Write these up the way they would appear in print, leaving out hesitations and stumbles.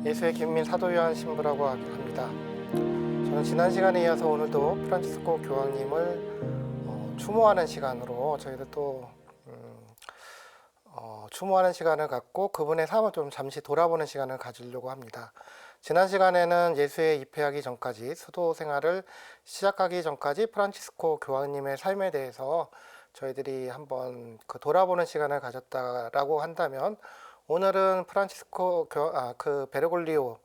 예수의 김민 사도 요한 신부라고 합니다. 저는 지난 시간에 이어서 오늘도 프란치스코 교황님을 추모하는 시간으로 저희들 또 추모하는 시간을 갖고 그분의 삶을 좀 잠시 돌아보는 시간을 가지려고 합니다. 지난 시간에는 예수에 입회하기 전까지 수도 생활을 시작하기 전까지 프란치스코 교황님의 삶에 대해서 저희들이 한번 돌아보는 시간을 가졌다라고 한다면, 오늘은 프란치스코 베르골리오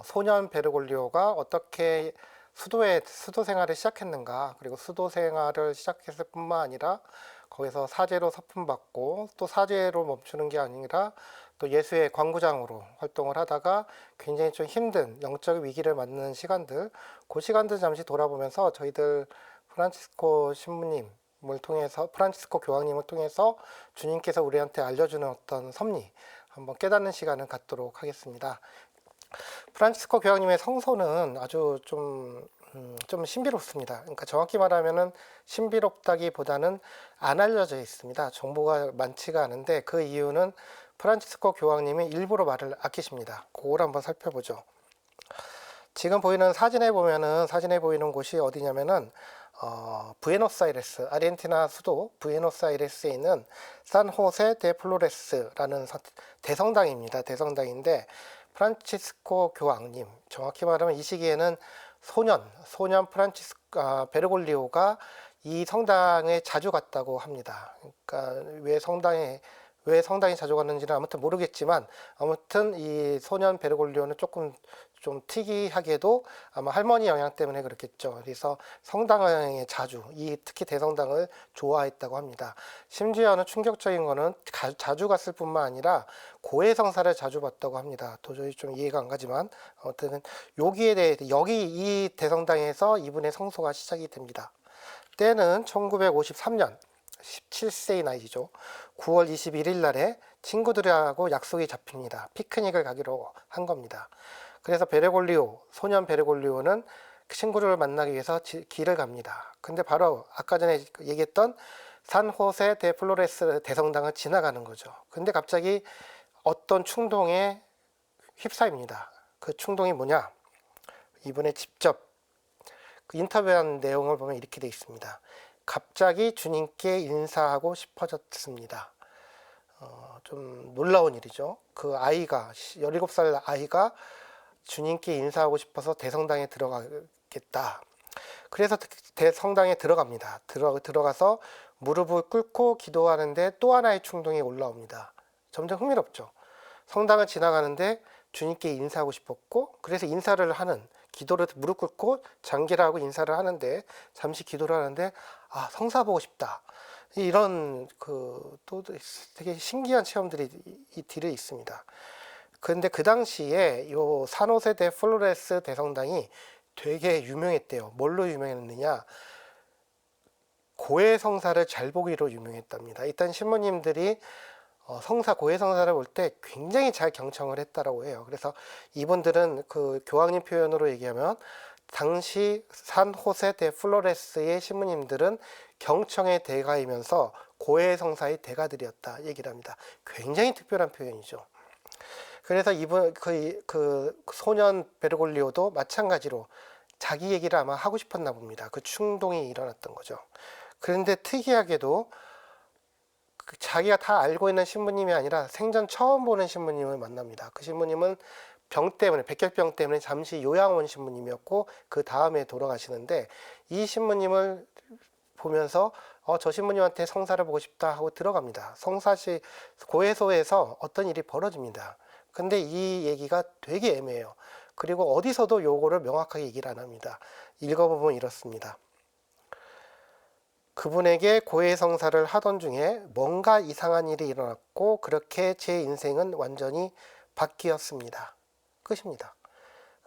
소년 베르골리오가 어떻게 수도 생활을 시작했는가, 그리고 수도 생활을 시작했을 뿐만 아니라 거기서 사제로 서품받고 또 사제로 멈추는 게 아니라 또 예수의 광구장으로 활동을 하다가 굉장히 좀 힘든 영적 위기를 맞는 시간들, 그 시간들 잠시 돌아보면서 저희들 프란치스코 신부님을 통해서, 프란치스코 교황님을 통해서 주님께서 우리한테 알려주는 어떤 섭리 한번 깨닫는 시간을 갖도록 하겠습니다. 프란치스코 교황님의 성소는 아주 좀 신비롭습니다. 그러니까 정확히 말하면은 신비롭다기보다는 안 알려져 있습니다. 정보가 많지가 않은데, 그 이유는 프란치스코 교황님이 일부러 말을 아끼십니다. 그걸 한번 살펴보죠. 지금 보이는 사진에 보이는 곳이 어디냐면은 부에노스아이레스, 아르헨티나 수도 부에노스아이레스에 있는 산호세 데 플로레스라는 대성당입니다. 대성당인데, 프란치스코 교황님, 정확히 말하면 이 시기에는 소년 베르골리오가 이 성당에 자주 갔다고 합니다. 그러니까 왜 성당에 자주 갔는지는 아무튼 모르겠지만, 아무튼 이 소년 베르골리오는 조금 좀 특이하게도 아마 할머니 영향 때문에 그렇겠죠. 그래서 성당에 특히 대성당을 좋아했다고 합니다. 심지어는 충격적인 거는 자주 갔을 뿐만 아니라 고해성사를 자주 봤다고 합니다. 도저히 좀 이해가 안 가지만, 아무튼 여기 이 대성당에서 이분의 성소가 시작이 됩니다. 때는 1953년 17세의 나이죠. 9월 21일 날에 친구들하고 약속이 잡힙니다. 피크닉을 가기로 한 겁니다. 그래서 소년 베르골리오는 친구를 만나기 위해서 길을 갑니다. 근데 바로 아까 전에 얘기했던 산호세 데 플로레스 대성당을 지나가는 거죠. 근데 갑자기 어떤 충동에 휩싸입니다. 그 충동이 뭐냐? 이번에 직접 인터뷰한 내용을 보면 이렇게 돼 있습니다. 갑자기 주님께 인사하고 싶어졌습니다. 좀 놀라운 일이죠. 그 아이가, 17살 아이가 주님께 인사하고 싶어서 대성당에 들어가겠다. 그래서 대성당에 들어갑니다. 들어가서 무릎을 꿇고 기도하는데 또 하나의 충동이 올라옵니다. 점점 흥미롭죠. 성당을 지나가는데 주님께 인사하고 싶었고, 그래서 기도를 무릎 꿇고 장기를 하고 인사를 하는데, 잠시 기도를 하는데, 성사 보고 싶다. 이런 또 되게 신기한 체험들이 이 뒤에 있습니다. 그런데 그 당시에 요 산호세 데 플로레스 대성당이 되게 유명했대요. 뭘로 유명했느냐? 고해성사를 잘 보기로 유명했답니다. 일단 신부님들이 고해성사를 볼 때 굉장히 잘 경청을 했다라고 해요. 그래서 이분들은 그 교황님 표현으로 얘기하면, 당시 산호세 데 플로레스의 신부님들은 경청의 대가이면서 고해성사의 대가들이었다 얘기를 합니다. 굉장히 특별한 표현이죠. 그래서 그 소년 베르골리오도 마찬가지로 자기 얘기를 아마 하고 싶었나 봅니다. 그 충동이 일어났던 거죠. 그런데 특이하게도 자기가 다 알고 있는 신부님이 아니라 생전 처음 보는 신부님을 만납니다. 그 신부님은 백혈병 때문에 잠시 요양 온 신부님이었고, 그 다음에 돌아가시는데, 이 신부님을 보면서 저 신부님한테 성사를 보고 싶다 하고 들어갑니다. 고해소에서 어떤 일이 벌어집니다. 근데 이 얘기가 되게 애매해요. 그리고 어디서도 요거를 명확하게 얘기를 안 합니다. 읽어보면 이렇습니다. 그분에게 고해성사를 하던 중에 뭔가 이상한 일이 일어났고, 그렇게 제 인생은 완전히 바뀌었습니다. 끝입니다.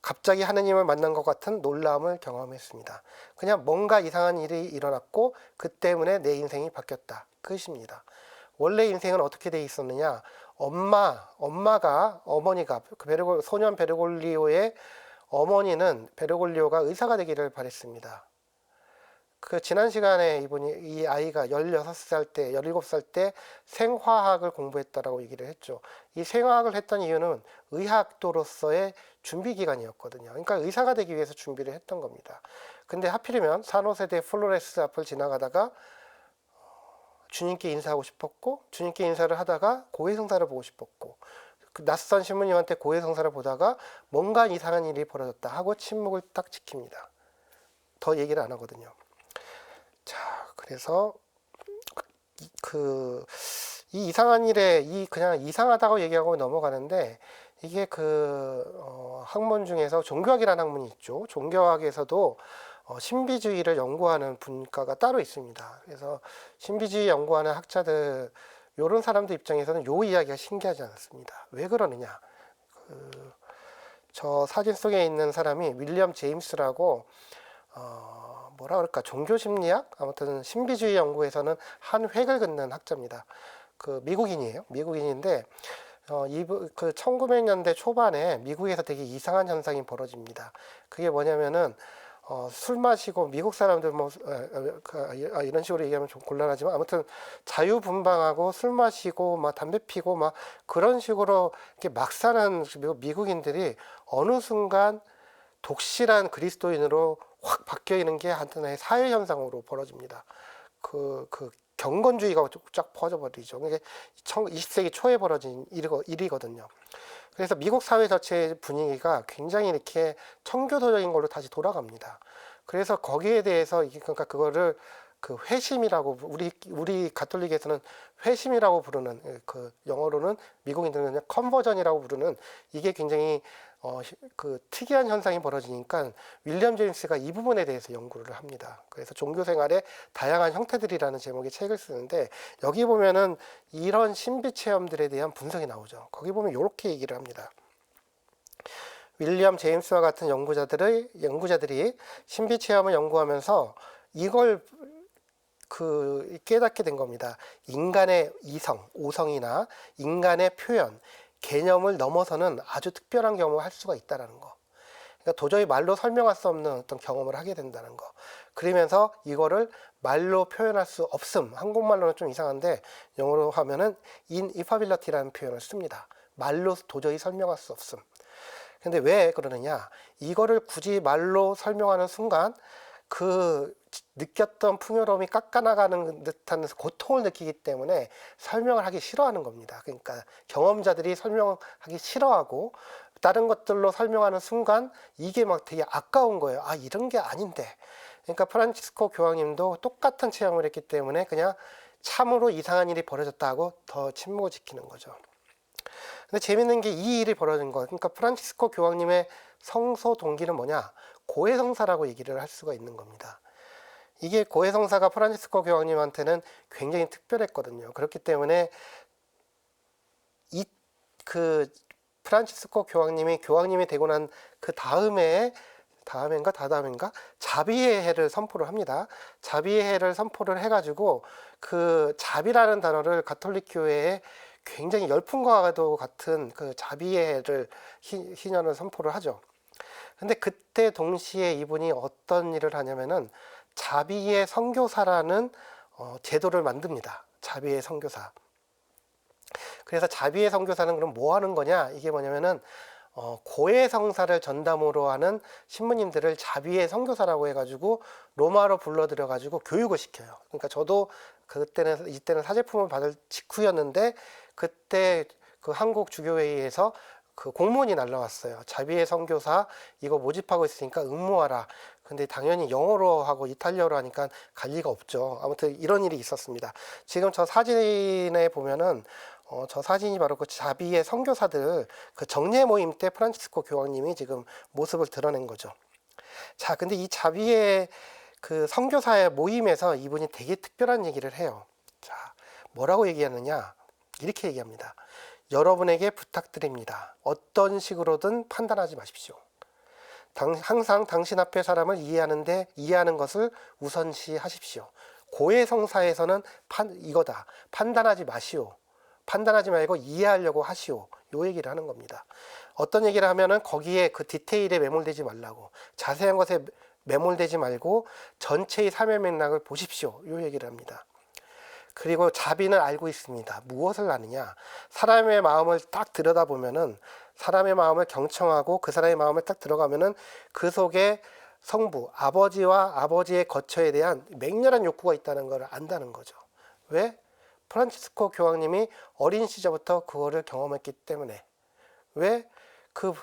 갑자기 하느님을 만난 것 같은 놀라움을 경험했습니다. 그냥 뭔가 이상한 일이 일어났고, 그 때문에 내 인생이 바뀌었다. 끝입니다. 원래 인생은 어떻게 돼 있었느냐? 어머니가 소년 베르골리오의 어머니는 베르골리오가 의사가 되기를 바랬습니다. 그 지난 시간에 이 아이가 16살 때, 17살 때 생화학을 공부했다라고 얘기를 했죠. 이 생화학을 했던 이유는 의학도로서의 준비 기간이었거든요. 그러니까 의사가 되기 위해서 준비를 했던 겁니다. 근데 하필이면 산호세대 플로레스 앞을 지나가다가 주님께 인사하고 싶었고, 주님께 인사를 하다가 고해성사를 보고 싶었고, 그 낯선 신부님한테 고해성사를 보다가 뭔가 이상한 일이 벌어졌다 하고 침묵을 딱 지킵니다. 더 얘기를 안 하거든요. 자, 그래서 이 이상한 일에 그냥 이상하다고 얘기하고 넘어가는데, 이게 학문 중에서 종교학이라는 학문이 있죠. 종교학에서도 신비주의를 연구하는 분과가 따로 있습니다. 그래서 신비주의 연구하는 학자들, 이런 사람들 입장에서는 요 이야기가 신기하지 않습니다. 왜 그러느냐? 저 사진 속에 있는 사람이 윌리엄 제임스라고 뭐라 그럴까, 종교심리학, 아무튼 신비주의 연구에서는 한 획을 긋는 학자입니다. 미국인이에요. 미국인인데 1900년대 초반에 미국에서 되게 이상한 현상이 벌어집니다. 그게 뭐냐면은 술 마시고, 미국 사람들 이런 식으로 얘기하면 좀 곤란하지만, 아무튼 자유분방하고 술 마시고 막 담배 피고 막 그런 식으로 이렇게 막 사는 미국인들이 어느 순간 독실한 그리스도인으로 확 바뀌어 있는 게 하나의 사회 현상으로 벌어집니다. 경건주의가 쫙 퍼져버리죠. 이게 20세기 초에 벌어진 일이거든요. 그래서 미국 사회 자체의 분위기가 굉장히 이렇게 청교도적인 걸로 다시 돌아갑니다. 그래서 거기에 대해서 그러니까 그거를 회심이라고, 우리 가톨릭에서는 회심이라고 부르는, 영어로는 미국인들은 컨버전이라고 부르는, 이게 굉장히 특이한 현상이 벌어지니까 윌리엄 제임스가 이 부분에 대해서 연구를 합니다. 그래서 종교생활의 다양한 형태들이라는 제목의 책을 쓰는데, 여기 보면은 이런 신비 체험들에 대한 분석이 나오죠. 거기 보면 이렇게 얘기를 합니다. 윌리엄 제임스와 같은 연구자들이 신비 체험을 연구하면서 이걸 깨닫게 된 겁니다. 인간의 오성이나 인간의 표현, 개념을 넘어서는 아주 특별한 경험을 할 수가 있다는 거. 그러니까 도저히 말로 설명할 수 없는 어떤 경험을 하게 된다는 거. 그러면서 이거를 말로 표현할 수 없음. 한국말로는 좀 이상한데 영어로 하면은 ineffability라는 표현을 씁니다. 말로 도저히 설명할 수 없음. 근데 왜 그러느냐? 이거를 굳이 말로 설명하는 순간 느꼈던 풍요로움이 깎아나가는 듯한 고통을 느끼기 때문에 설명을 하기 싫어하는 겁니다. 그러니까 경험자들이 설명하기 싫어하고, 다른 것들로 설명하는 순간 이게 막 되게 아까운 거예요. 아, 이런 게 아닌데. 그러니까 프란치스코 교황님도 똑같은 체험을 했기 때문에 그냥 참으로 이상한 일이 벌어졌다 하고 더 침묵을 지키는 거죠. 근데 재밌는 게 이 일이 벌어진 거. 그러니까 프란치스코 교황님의 성소 동기는 뭐냐? 고해성사라고 얘기를 할 수가 있는 겁니다. 이게 고해성사가 프란치스코 교황님한테는 굉장히 특별했거든요. 그렇기 때문에 프란치스코 교황님이 되고 난 그 다다음인가 자비의 해를 선포를 합니다. 자비의 해를 선포를 해가지고 자비라는 단어를 가톨릭 교회에 굉장히 열풍과도 같은 자비의 해를 희년을 선포를 하죠. 근데 그때 동시에 이분이 어떤 일을 하냐면은 자비의 선교사라는 제도를 만듭니다. 자비의 선교사. 그래서 자비의 선교사는 그럼 뭐 하는 거냐? 이게 뭐냐면은 고해성사를 전담으로 하는 신부님들을 자비의 선교사라고 해가지고 로마로 불러들여가지고 교육을 시켜요. 그러니까 저도 이때는 사제품을 받을 직후였는데, 그때 한국 주교회의에서 공문이 날라왔어요. 자비의 선교사 이거 모집하고 있으니까 응모하라. 근데 당연히 영어로 하고 이탈리아로 하니까 갈 리가 없죠. 아무튼 이런 일이 있었습니다. 지금 저 사진에 보면은 저 사진이 바로 자비의 선교사들 정례 모임 때 프란치스코 교황님이 지금 모습을 드러낸 거죠. 자, 근데 이 자비의 선교사의 모임에서 이분이 되게 특별한 얘기를 해요. 자, 뭐라고 얘기하느냐? 이렇게 얘기합니다. 여러분에게 부탁드립니다. 어떤 식으로든 판단하지 마십시오. 항상 당신 앞에 사람을 이해하는 것을 우선시하십시오. 고해성사에서는 이거다. 판단하지 마시오. 판단하지 말고 이해하려고 하시오. 요 얘기를 하는 겁니다. 어떤 얘기를 하면은 거기에 디테일에 매몰되지 말라고, 자세한 것에 매몰되지 말고 전체의 삶의 맥락을 보십시오. 이 얘기를 합니다. 그리고 자비는 알고 있습니다. 무엇을 아느냐? 사람의 마음을 딱 들여다보면은, 사람의 마음을 경청하고 그 사람의 마음을 딱 들어가면은 그 속에 성부, 아버지와 아버지의 거처에 대한 맹렬한 욕구가 있다는 걸 안다는 거죠. 왜? 프란치스코 교황님이 어린 시절부터 그거를 경험했기 때문에. 왜? 그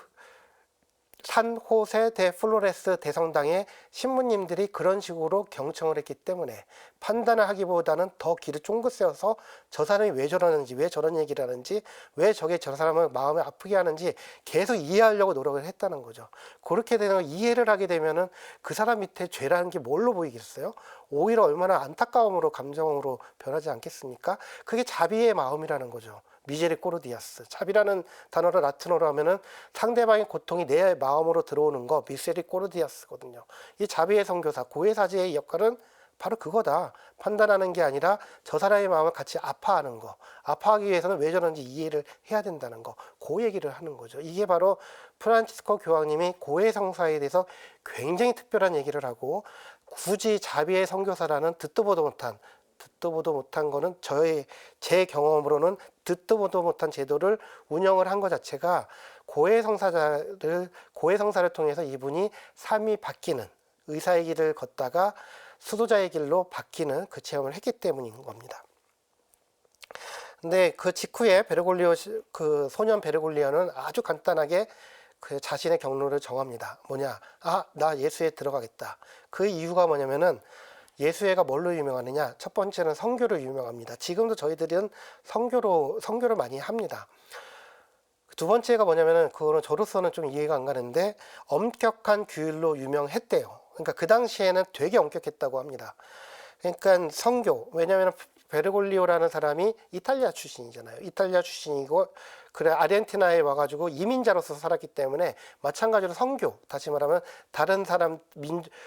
산 호세 데 플로레스 대성당의 신부님들이 그런 식으로 경청을 했기 때문에 판단을 하기보다는 더 귀를 쫑긋 세워서 저 사람이 왜 저러는지, 왜 저런 얘기를 하는지, 왜 저게 저 사람을 마음을 아프게 하는지 계속 이해하려고 노력을 했다는 거죠. 그렇게 되는 걸 이해를 하게 되면은 그 사람 밑에 죄라는 게 뭘로 보이겠어요? 오히려 얼마나 안타까움으로, 감정으로 변하지 않겠습니까? 그게 자비의 마음이라는 거죠. 미제리코르디아스. 자비라는 단어를 라틴어로 하면은 상대방의 고통이 내 마음으로 들어오는 거, 미세리코르디아스거든요. 이 자비의 선교사, 고해사제의 역할은 바로 그거다. 판단하는 게 아니라 저 사람의 마음을 같이 아파하는 거. 아파하기 위해서는 왜 저런지 이해를 해야 된다는 거. 그 얘기를 하는 거죠. 이게 바로 프란치스코 교황님이 고해성사에 대해서 굉장히 특별한 얘기를 하고, 굳이 자비의 선교사라는 듣도 보도 못한 거는 제 경험으로는 듣도 보도 못한 제도를 운영을 한 것 자체가 고해성사를 통해서 이분이 삶이 바뀌는, 의사의 길을 걷다가 수도자의 길로 바뀌는 그 체험을 했기 때문인 겁니다. 근데 그 직후에 그 소년 베르골리오는 아주 간단하게 그 자신의 경로를 정합니다. 뭐냐? 나 예수에 들어가겠다. 그 이유가 뭐냐면은, 예수회가 뭘로 유명하느냐? 첫 번째는 선교로 유명합니다. 지금도 저희들은 선교를 많이 합니다. 두 번째가 뭐냐면은, 그거는 저로서는 좀 이해가 안 가는데, 엄격한 규율로 유명했대요. 그러니까 그 당시에는 되게 엄격했다고 합니다. 그러니까 선교, 왜냐하면 베르골리오라는 사람이 이탈리아 출신이잖아요. 이탈리아 출신이고, 그래 아르헨티나에 와가지고 이민자로서 살았기 때문에 마찬가지로 선교, 다시 말하면 다른 사람,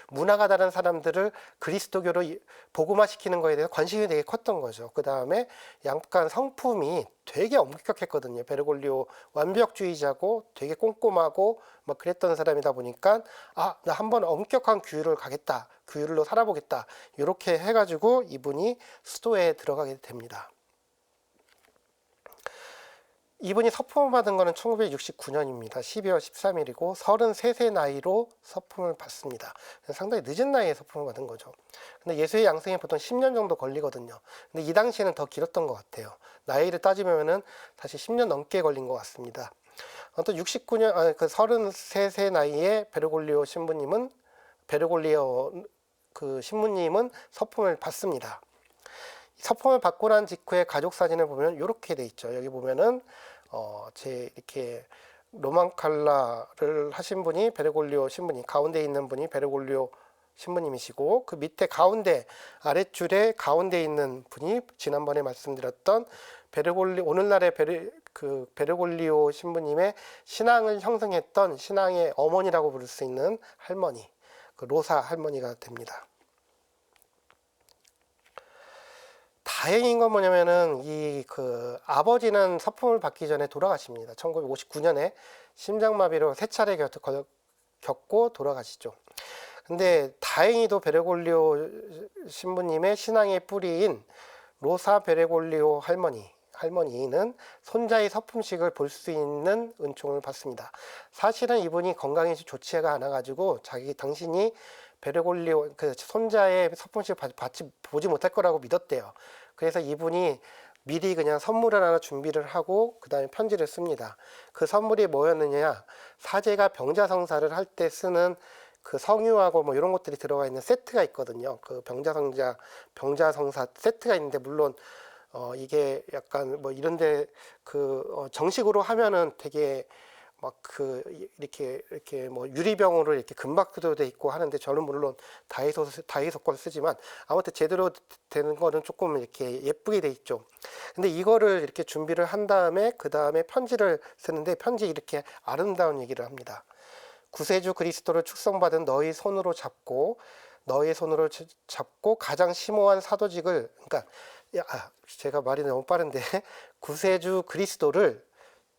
문화가 다른 사람들을 그리스도교로 복음화시키는 거에 대해서 관심이 되게 컸던 거죠. 그 다음에 약간 성품이 되게 엄격했거든요. 베르골리오 완벽주의자고 되게 꼼꼼하고 막 그랬던 사람이다 보니까, 나 한번 엄격한 규율을 가겠다, 규율로 살아보겠다, 이렇게 해가지고 이분이 수도에 들어가게 됩니다. 이분이 서품을 받은 거는 1969년입니다. 12월 13일이고 33세 나이로 서품을 받습니다. 상당히 늦은 나이에 서품을 받은 거죠. 근데 예수의 양성이 보통 10년 정도 걸리거든요. 근데 이 당시에는 더 길었던 것 같아요. 나이를 따지면은 다시 10년 넘게 걸린 것 같습니다. 또 39년, 33세 나이에 베르골리오 그 신부님은 서품을 받습니다. 서품을 받고 난 직후에 가족 사진을 보면 이렇게 돼 있죠. 여기 보면은 이렇게 로만 칼라를 하신 분이 베르골리오 신부님, 가운데 있는 분이 베르골리오 신부님이시고, 그 밑에 가운데 아랫줄에 가운데 있는 분이 지난번에 말씀드렸던 오늘날의 베르골리오 신부님의 신앙을 형성했던 신앙의 어머니라고 부를 수 있는 할머니, 그 로사 할머니가 됩니다. 다행인 건 뭐냐면은 아버지는 서품을 받기 전에 돌아가십니다. 1959년에 심장마비로 3차례 겪고 돌아가시죠. 근데 다행히도 베르골리오 신부님의 신앙의 뿌리인 로사 베르골리오 할머니는 손자의 서품식을 볼 수 있는 은총을 받습니다. 사실은 이분이 건강이 좋지가 않아가지고 당신이 베르골리오 그 손자의 서품식을 보지 못할 거라고 믿었대요. 그래서 이분이 미리 그냥 선물을 하나 준비를 하고 그 다음에 편지를 씁니다. 그 선물이 뭐였느냐? 사제가 병자성사를 할 때 쓰는 그 성유하고 뭐 이런 것들이 들어가 있는 세트가 있거든요. 그 병자성사 세트가 있는데, 물론 이게 약간 뭐 이런데 정식으로 하면은 되게 이렇게 뭐 유리병으로 이렇게 금박도 돼 있고 하는데, 저는 물론 다이소 걸 쓰지만 아무튼 제대로 되는 거는 조금 이렇게 예쁘게 돼 있죠. 근데 이거를 이렇게 준비를 한 다음에 그 다음에 편지를 쓰는데, 편지 이렇게 아름다운 얘기를 합니다. 구세주 그리스도를 축성받은 너희 손으로 잡고 가장 심오한 사도직을, 그러니까 제가 말이 너무 빠른데 구세주 그리스도를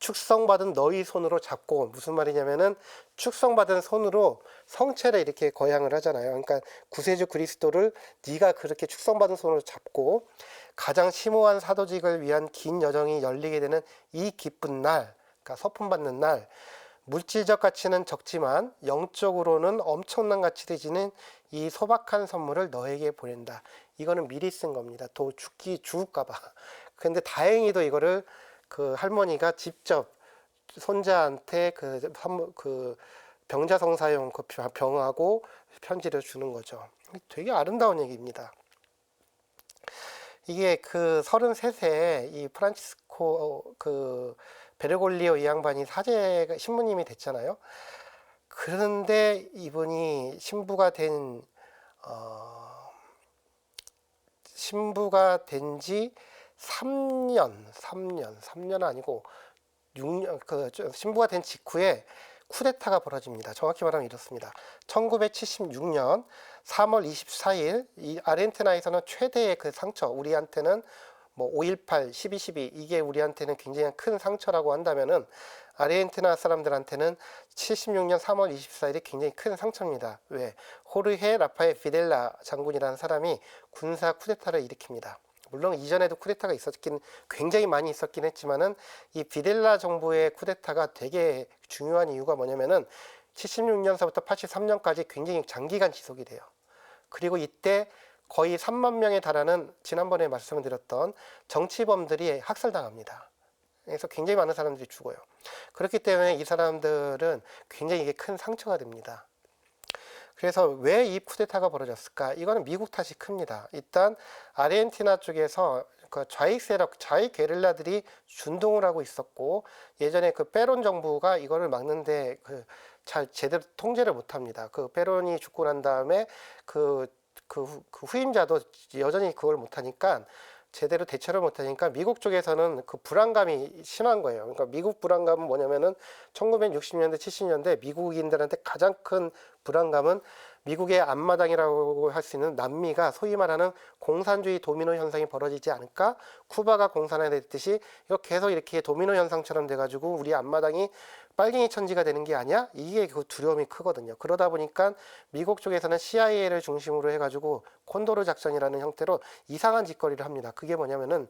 축성받은 너희 손으로 잡고, 무슨 말이냐면은 축성받은 손으로 성체를 이렇게 거양을 하잖아요. 그러니까 구세주 그리스도를 네가 그렇게 축성받은 손으로 잡고 가장 심오한 사도직을 위한 긴 여정이 열리게 되는 이 기쁜 날, 그러니까 서품 받는 날, 물질적 가치는 적지만 영적으로는 엄청난 가치를 지닌 이 소박한 선물을 너에게 보낸다. 이거는 미리 쓴 겁니다. 또 죽을까 봐. 근데 다행히도 이거를 그 할머니가 직접 손자한테 그 병자성사용 그 병하고 편지를 주는 거죠. 되게 아름다운 얘기입니다. 이게 그 33세에 이 프란치스코 그 베르골리오 이 양반이 사제 신부님이 됐잖아요. 그런데 이분이 신부가 된 지 3년 아니고 6년, 신부가 된 직후에 쿠데타가 벌어집니다. 정확히 말하면 이렇습니다. 1976년 3월 24일 이 아르헨티나에서는 최대의 그 상처, 우리한테는 뭐 5.18, 12.12 이게 우리한테는 굉장히 큰 상처라고 한다면은 아르헨티나 사람들한테는 76년 3월 24일이 굉장히 큰 상처입니다. 왜? 호르헤 라파엘 비델라 장군이라는 사람이 군사 쿠데타를 일으킵니다. 물론 이전에도 쿠데타가 굉장히 많이 있었긴 했지만은 이 비델라 정부의 쿠데타가 되게 중요한 이유가 뭐냐면은 76년서부터 83년까지 굉장히 장기간 지속이 돼요. 그리고 이때 거의 3만 명에 달하는 지난번에 말씀을 드렸던 정치범들이 학살당합니다. 그래서 굉장히 많은 사람들이 죽어요. 그렇기 때문에 이 사람들은 굉장히 이게 큰 상처가 됩니다. 그래서 왜 이 쿠데타가 벌어졌을까? 이거는 미국 탓이 큽니다. 일단 아르헨티나 쪽에서 그 좌익 세력, 좌익 게릴라들이 준동을 하고 있었고 예전에 그 페론 정부가 이거를 막는데 잘 제대로 통제를 못합니다. 그 페론이 죽고 난 다음에 그 후임자도 여전히 그걸 못하니까 제대로 대처를 못하니까 미국 쪽에서는 그 불안감이 심한 거예요. 그러니까 미국 불안감은 뭐냐면은 1960년대, 70년대 미국인들한테 가장 큰 불안감은 미국의 앞마당이라고 할 수 있는 남미가 소위 말하는 공산주의 도미노 현상이 벌어지지 않을까? 쿠바가 공산화됐듯이 이거 계속 이렇게 도미노 현상처럼 돼가지고 우리 앞마당이 빨갱이 천지가 되는 게 아니야? 이게 그 두려움이 크거든요. 그러다 보니까 미국 쪽에서는 CIA를 중심으로 해가지고 콘도르 작전이라는 형태로 이상한 짓거리를 합니다. 그게 뭐냐면은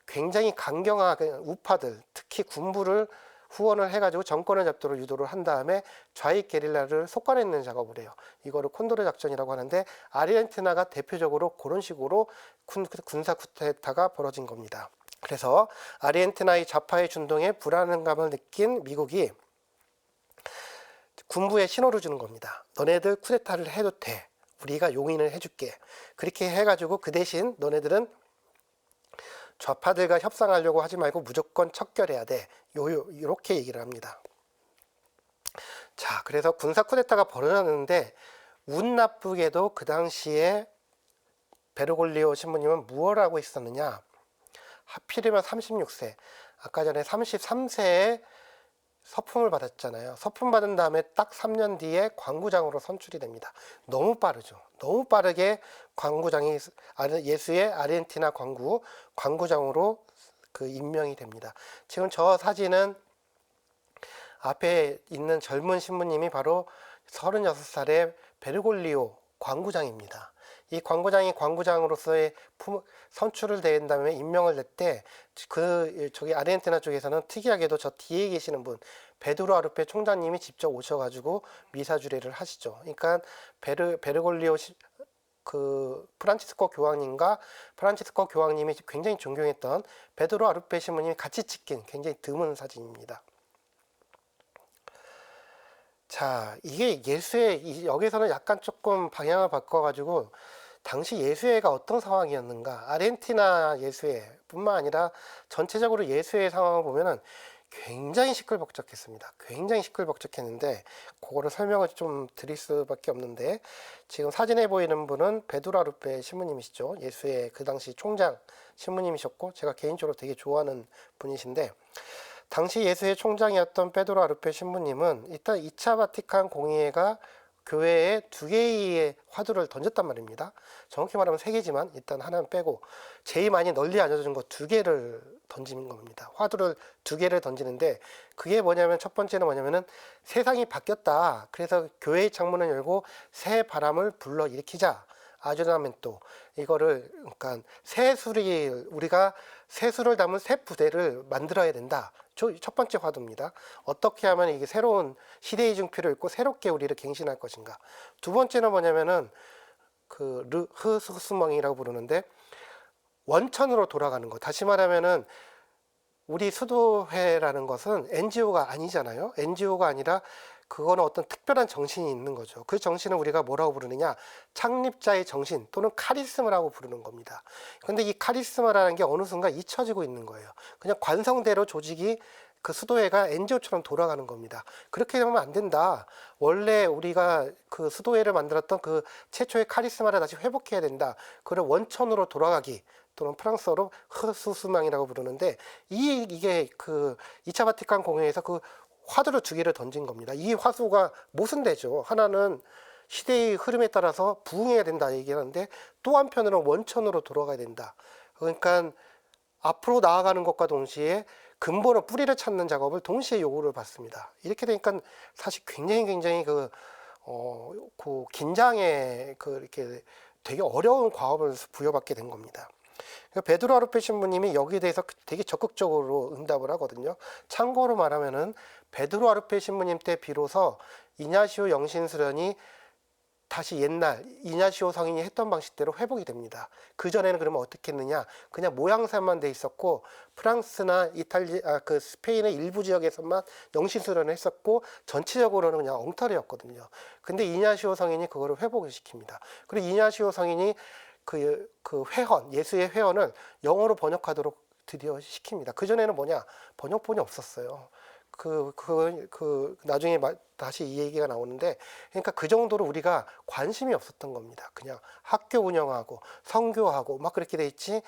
굉장히 강경한 우파들, 특히 군부를 후원을 해가지고 정권을 잡도록 유도를 한 다음에 좌익 게릴라를 속아내는 작업을 해요. 이거를 콘도르 작전이라고 하는데 아르헨티나가 대표적으로 그런 식으로 군사 쿠데타가 벌어진 겁니다. 그래서 아르헨티나의 좌파의 준동에 불안감을 느낀 미국이 군부에 신호를 주는 겁니다. 너네들 쿠데타를 해도 돼. 우리가 용인을 해줄게. 그렇게 해가지고 그 대신 너네들은 좌파들과 협상하려고 하지 말고 무조건 척결해야 돼. 이렇게 얘기를 합니다. 자, 그래서 군사 쿠데타가 벌어졌는데 운 나쁘게도 그 당시에 베르골리오 신부님은 무엇을 하고 있었느냐? 하필이면 36세. 아까 전에 33세에 서품을 받았잖아요. 서품 받은 다음에 딱 3년 뒤에 광구장으로 선출이 됩니다. 너무 빠르죠. 너무 빠르게 광구장이 예수의 아르헨티나 광구장으로 그 임명이 됩니다. 지금 저 사진은 앞에 있는 젊은 신부님이 바로 36살의 베르골리오 광구장입니다. 이 광구장이 광구장으로서의 선출을 된 다음에 임명을 냈대. 저기 아르헨티나 쪽에서는 특이하게도 저 뒤에 계시는 분 베드로 아르페 총장님이 직접 오셔가지고 미사 주례를 하시죠. 그러니까 베르골리오 프란치스코 교황님이 굉장히 존경했던 베드로 아르페 신부님이 같이 찍힌 굉장히 드문 사진입니다. 자, 이게 여기서는 약간 조금 방향을 바꿔가지고 당시 예수회가 어떤 상황이었는가? 아르헨티나 예수회뿐만 아니라 전체적으로 예수회 상황을 보면은 굉장히 시끌벅적했습니다. 굉장히 시끌벅적했는데 그거를 설명을 좀 드릴 수밖에 없는데 지금 사진에 보이는 분은 베드로 아르페 신부님이시죠. 예수회 그 당시 총장 신부님이셨고 제가 개인적으로 되게 좋아하는 분이신데 당시 예수회 총장이었던 베드로 아르페 신부님은 일단 2차 바티칸 공의회가 교회에 2개의 화두를 던졌단 말입니다. 정확히 말하면 3개지만 일단 하나는 빼고 제일 많이 널리 알려진 거 2개를 던지는 겁니다. 화두를 2개를 던지는데 그게 뭐냐면 첫 번째는 뭐냐면은 세상이 바뀌었다. 그래서 교회의 창문을 열고 새 바람을 불러일으키자. 아주나멘토 이거를 그러니까 우리가 새수를 담은 새 부대를 만들어야 된다. 첫 번째 화두입니다. 어떻게 하면 이게 새로운 시대의 증표를 읽고 새롭게 우리를 갱신할 것인가. 두 번째는 뭐냐면은 흐스멍이라고 부르는데 원천으로 돌아가는 것. 다시 말하면은 우리 수도회라는 것은 NGO가 아니잖아요. NGO가 아니라 그거는 어떤 특별한 정신이 있는 거죠. 그 정신을 우리가 뭐라고 부르느냐? 창립자의 정신 또는 카리스마라고 부르는 겁니다. 그런데 이 카리스마라는 게 어느 순간 잊혀지고 있는 거예요. 그냥 관성대로 조직이 그 수도회가 NGO처럼 돌아가는 겁니다. 그렇게 하면 안 된다. 원래 우리가 그 수도회를 만들었던 그 최초의 카리스마를 다시 회복해야 된다. 그런 원천으로 돌아가기. 또는 프랑스어로 흐수스망이라고 부르는데 이게 그 2차 바티칸 공회에서 그 화두를 2개를 던진 겁니다. 이 화두가 모순되죠. 하나는 시대의 흐름에 따라서 부응해야 된다 얘기하는데 또 한편으로는 원천으로 돌아가야 된다. 그러니까 앞으로 나아가는 것과 동시에 근본의 뿌리를 찾는 작업을 동시에 요구를 받습니다. 이렇게 되니까 사실 굉장히 그 긴장에 이렇게 되게 어려운 과업을 부여받게 된 겁니다. 베드로 아루페 신부님이 여기에 대해서 되게 적극적으로 응답을 하거든요. 참고로 말하면은 베드로 아루페 신부님 때 비로소 이냐시오 영신수련이 다시 옛날 이냐시오 성인이 했던 방식대로 회복이 됩니다. 그전에는 그러면 어떻게 했느냐? 그냥 모양새만 돼 있었고 프랑스나 스페인의 일부 지역에서만 영신수련을 했었고 전체적으로는 그냥 엉터리였거든요. 근데 이냐시오 성인이 그거를 회복을 시킵니다. 그리고 이냐시오 성인이 그 회원, 예수의 회원을 영어로 번역하도록 드디어 시킵니다. 그전에는 뭐냐? 번역본이 없었어요. 나중에 다시 이 얘기가 나오는데, 그러니까 그 정도로 우리가 관심이 없었던 겁니다. 그냥 학교 운영하고, 선교하고, 막 그렇게 돼 있지,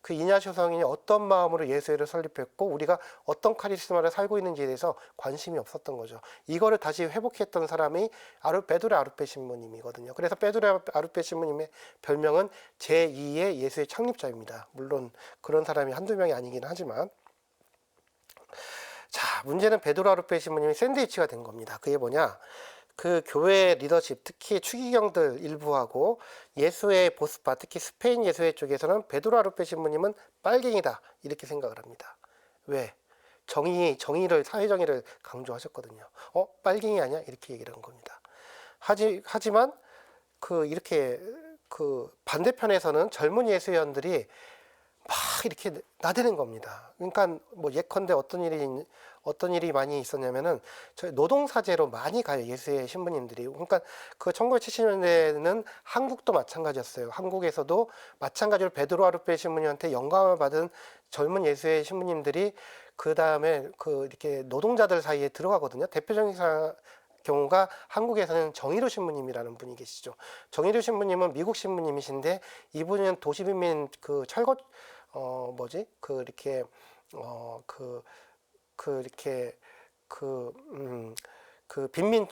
그 이냐시오 성인이 어떤 마음으로 예수회를 설립했고, 우리가 어떤 카리스마를 살고 있는지에 대해서 관심이 없었던 거죠. 이거를 다시 회복했던 사람이 베드로 아루페 신부님이거든요. 그래서 베드로 아루페 신부님의 별명은 제2의 예수의 창립자입니다. 물론 그런 사람이 한두 명이 아니긴 하지만. 자, 문제는 베드로 아루페 신부님이 샌드위치가 된 겁니다. 그게 뭐냐? 그 교회 리더십, 특히 추기경들 일부하고 예수회 보스파, 특히 스페인 예수회 쪽에서는 베드로 아루페 신부님은 빨갱이다 이렇게 생각을 합니다. 왜? 정의를, 사회정의를 강조하셨거든요. 빨갱이 아니야? 이렇게 얘기를 한 겁니다. 하지만 이렇게 반대편에서는 젊은 예수회원들이 막 이렇게 나대는 겁니다. 그러니까 뭐 예컨대 어떤 일이 많이 있었냐면은 저희 노동사제로 많이 가요. 예수의 신부님들이. 그러니까 그 1970년대에는 한국도 마찬가지였어요. 한국에서도 마찬가지로 베드로 아루페 신부님한테 영감을 받은 젊은 예수의 신부님들이 그 다음에 이렇게 노동자들 사이에 들어가거든요. 대표적인 경우가 한국에서는 정의로 신부님이라는 분이 계시죠. 정의로 신부님은 미국 신부님이신데 이분은 도시빈민 철거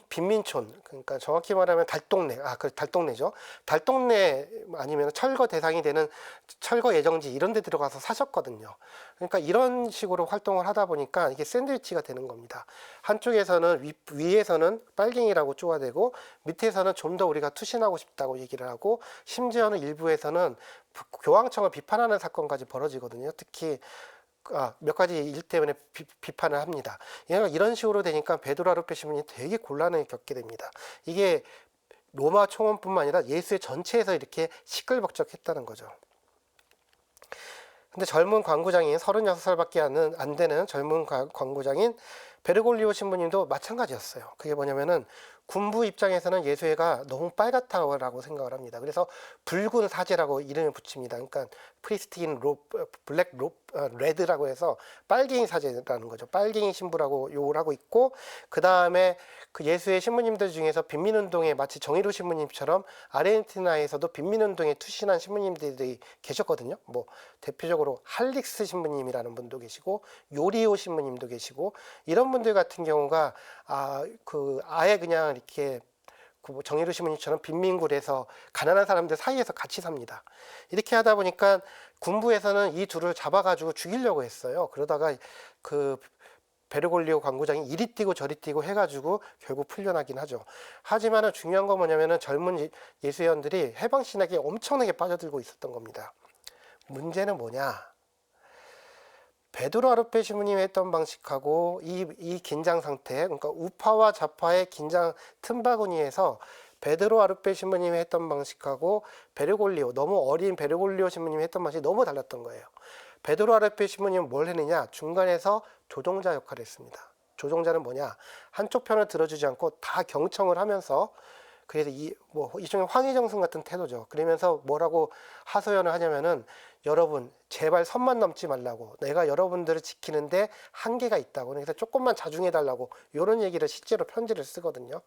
빈민촌, 그러니까 정확히 말하면 달동네죠. 달동네 아니면 철거 대상이 되는 철거 예정지 이런 데 들어가서 사셨거든요. 그러니까 이런 식으로 활동을 하다 보니까 이게 샌드위치가 되는 겁니다. 한쪽에서는 위에서는 빨갱이라고 쪼아대고 밑에서는 좀 더 우리가 투신하고 싶다고 얘기를 하고 심지어는 일부에서는 교황청을 비판하는 사건까지 벌어지거든요. 특히 몇 가지 일 때문에 비판을 합니다. 이런 식으로 되니까 베드로 아루페 신부님이 되게 곤란을 겪게 됩니다. 이게 로마 총원뿐만 아니라 예수의 전체에서 이렇게 시끌벅적했다는 거죠. 근데 젊은 광구장인 36살밖에 안 되는 젊은 광구장인 베르골리오 신부님도 마찬가지였어요. 그게 뭐냐면은 군부 입장에서는 예수회가 너무 빨갛다고 생각을 합니다. 그래서 붉은 사제라고 이름을 붙입니다. 그러니까 프리스틴 블랙 레드라고 해서 빨갱이 사제라는 거죠. 빨갱이 신부라고 욕을 하고 있고, 그 다음에 그 예수의 신부님들 중에서 빈민운동에 마치 정의로 신부님처럼 아르헨티나에서도 빈민운동에 투신한 신부님들이 계셨거든요. 뭐 대표적으로 할릭스 신부님이라는 분도 계시고 요리오 신부님도 계시고, 이런 분들 같은 경우가 아예 그냥 이렇게 그뭐 정의로 신부님처럼 빈민굴에서 가난한 사람들 사이에서 같이 삽니다. 이렇게 하다 보니까 군부에서는 이 둘을 잡아가지고 죽이려고 했어요. 그러다가 그 베르골리오 광부장이 이리 뛰고 저리 뛰고 해가지고 결국 풀려나긴 하죠. 하지만 중요한 건 뭐냐면은 젊은 예수회원들이 해방신학에 엄청나게 빠져들고 있었던 겁니다. 문제는 뭐냐? 베드로 아르페 신부님이 했던 방식하고 이 긴장 상태, 그러니까 우파와 좌파의 긴장 틈바구니에서 베드로 아르페 신부님이 했던 방식하고 베르골리오, 너무 어린 베르골리오 신부님이 했던 방식이 너무 달랐던 거예요. 베드로 아르페 신부님은 뭘 했느냐? 중간에서 조종자 역할을 했습니다. 조종자는 뭐냐? 한쪽 편을 들어주지 않고 다 경청을 하면서, 그래서 일종의 황희정승 같은 태도죠. 그러면서 뭐라고 하소연을 하냐면은, 여러분 제발 선만 넘지 말라고, 내가 여러분들을 지키는데 한계가 있다고, 그래서 조금만 자중해 달라고, 이런 얘기를 실제로 편지를 쓰거든요.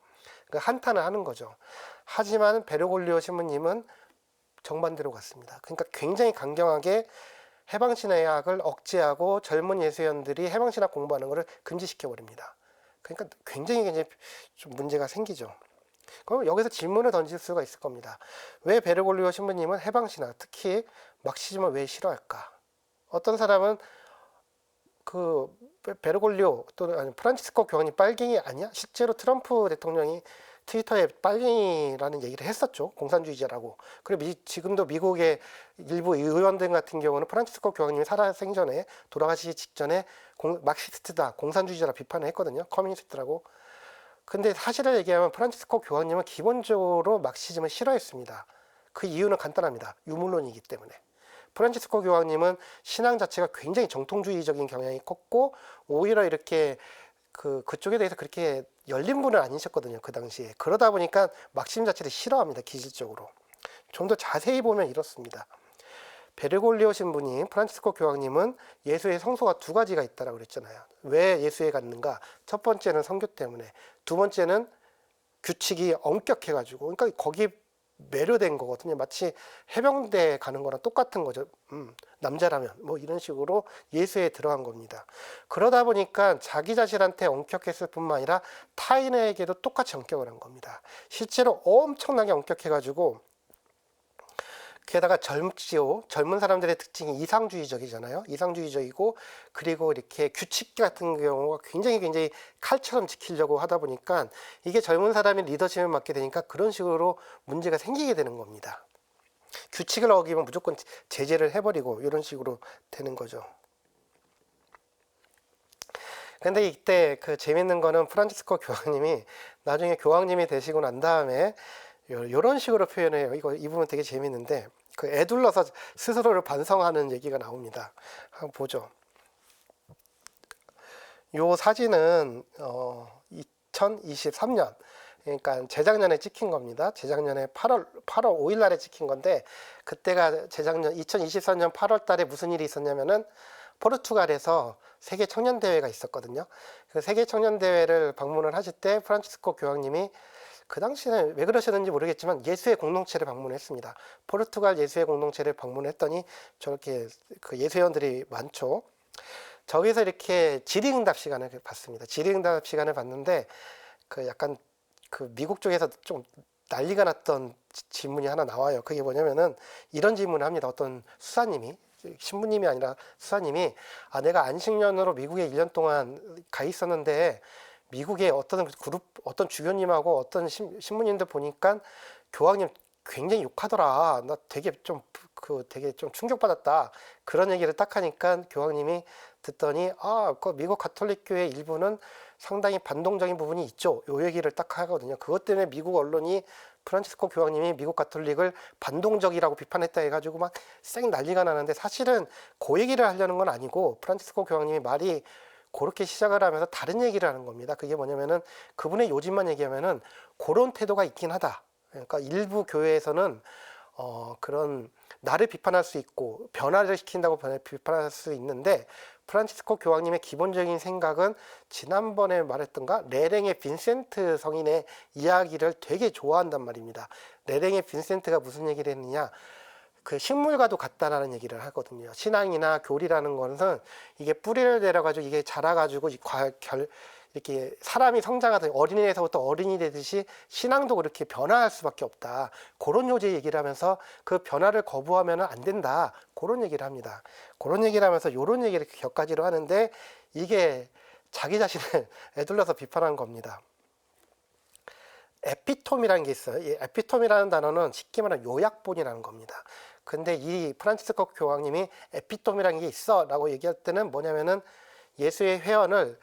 그러니까 한탄을 하는 거죠. 하지만 베르골리오 신부님은 정반대로 갔습니다. 그러니까 굉장히 강경하게 해방신학을 억제하고 젊은 예수회원들이 해방신학 공부하는 것을 금지시켜 버립니다. 그러니까 굉장히 좀 문제가 생기죠. 그럼 여기서 질문을 던질 수가 있을 겁니다. 왜 베르골리오 신부님은 해방신학, 특히 막시즘을 왜 싫어할까? 어떤 사람은 그 베르골리오 또는 프란치스코 교황이 빨갱이 아니야? 실제로 트럼프 대통령이 트위터에 빨갱이라는 얘기를 했었죠. 공산주의자라고. 그리고 지금도 미국의 일부 의원들 같은 경우는 프란치스코 교황님이 살아생전에, 돌아가시기 직전에 막시스트다, 공산주의자라 비판을 했거든요. 커뮤니스트라고. 근데 사실을 얘기하면 프란치스코 교황님은 기본적으로 막시즘을 싫어했습니다. 그 이유는 간단합니다. 유물론이기 때문에. 프란치스코 교황님은 신앙 자체가 굉장히 정통주의적인 경향이 컸고, 오히려 이렇게 그쪽에 대해서 그렇게 열린 분은 아니셨거든요. 그 당시에. 그러다 보니까 막시즘 자체를 싫어합니다. 기질적으로. 좀 더 자세히 보면 이렇습니다. 베르골리오 신부님, 프란치스코 교황님은 예수의 성소가 두 가지가 있다라고 그랬잖아요. 왜 예수에 갔는가? 첫 번째는 성교 때문에, 두 번째는 규칙이 엄격해가지고, 그러니까 거기 매료된 거거든요. 마치 해병대 가는 거랑 똑같은 거죠. 남자라면 뭐 이런 식으로 예수에 들어간 겁니다. 그러다 보니까 자기 자신한테 엄격했을 뿐만 아니라 타인에게도 똑같이 엄격을 한 겁니다. 실제로 엄청나게 엄격해가지고, 게다가 젊은 사람들의 특징이 이상주의적이잖아요. 이상주의적이고, 그리고 이렇게 규칙 같은 경우가 굉장히 칼처럼 지키려고 하다 보니까, 이게 젊은 사람이 리더십을 맡게 되니까 그런 식으로 문제가 생기게 되는 겁니다. 규칙을 어기면 무조건 제재를 해버리고 이런 식으로 되는 거죠. 근데 이때 그 재밌는 거는 프란치스코 교황님이 나중에 교황님이 되시고 난 다음에 이런 식으로 표현해요. 이 부분 되게 재밌는데, 그 애둘러서 스스로를 반성하는 얘기가 나옵니다. 한번 보죠. 요 사진은 2023년, 그러니까 재작년에 찍힌 겁니다. 재작년에 8월 5일 날에 찍힌 건데, 그때가 재작년 2023년 8월 달에 무슨 일이 있었냐면은, 포르투갈에서 세계 청년 대회가 있었거든요. 그 세계 청년 대회를 방문을 하실 때 프란치스코 교황님이, 그 당시에 왜 그러셨는지 모르겠지만 예수의 공동체를 방문했습니다. 포르투갈 예수의 공동체를 방문했더니 저렇게 그 예수회원들이 많죠. 저기서 이렇게 질의응답 시간을 봤습니다. 질의응답 시간을 봤는데, 그 약간 그 미국 쪽에서 좀 난리가 났던 질문이 하나 나와요. 그게 뭐냐면은 이런 질문을 합니다. 어떤 수사님이, 신부님이 아니라 수사님이, 내가 안식년으로 미국에 1년 동안 가 있었는데, 미국의 어떤 그룹, 어떤 주교님하고 어떤 신부님들 보니까 교황님 굉장히 욕하더라. 나 되게 좀 충격받았다. 그런 얘기를 딱 하니까 교황님이 듣더니, 그 미국 가톨릭교회 일부는 상당히 반동적인 부분이 있죠. 요 얘기를 딱 하거든요. 그것 때문에 미국 언론이 프란치스코 교황님이 미국 가톨릭을 반동적이라고 비판했다 해가지고 막 쌩 난리가 나는데, 사실은 그 얘기를 하려는 건 아니고, 프란치스코 교황님이 말이 그렇게 시작을 하면서 다른 얘기를 하는 겁니다. 그게 뭐냐면은, 그분의 요즘만 얘기하면은 그런 태도가 있긴 하다. 그러니까 일부 교회에서는 그런 나를 비판할 수 있고 변화를 시킨다고 비판할 수 있는데, 프란치스코 교황님의 기본적인 생각은 지난번에 말했던가 레랭의 빈센트 성인의 이야기를 되게 좋아한단 말입니다. 레랭의 빈센트가 무슨 얘기를 했느냐, 그 식물과도 같다라는 얘기를 하거든요. 신앙이나 교리라는 것은 이게 뿌리를 내려가지고 이게 자라가지고 이렇게 사람이 성장하듯 어린이에서부터 어른이 되듯이 신앙도 그렇게 변화할 수밖에 없다. 그런 요지 얘기를 하면서 그 변화를 거부하면 안 된다. 그런 얘기를 합니다. 그런 얘기를 하면서 이런 얘기를 격가지로 하는데 이게 자기 자신을 에둘러서 비판한 겁니다. 에피톰이라는 게 있어요. 이 에피톰이라는 단어는 쉽게 말하면 요약본이라는 겁니다. 근데 이 프란치스코 교황님이 에피톰이라는 게 있어 라고 얘기할 때는 뭐냐면은 예수의 회원을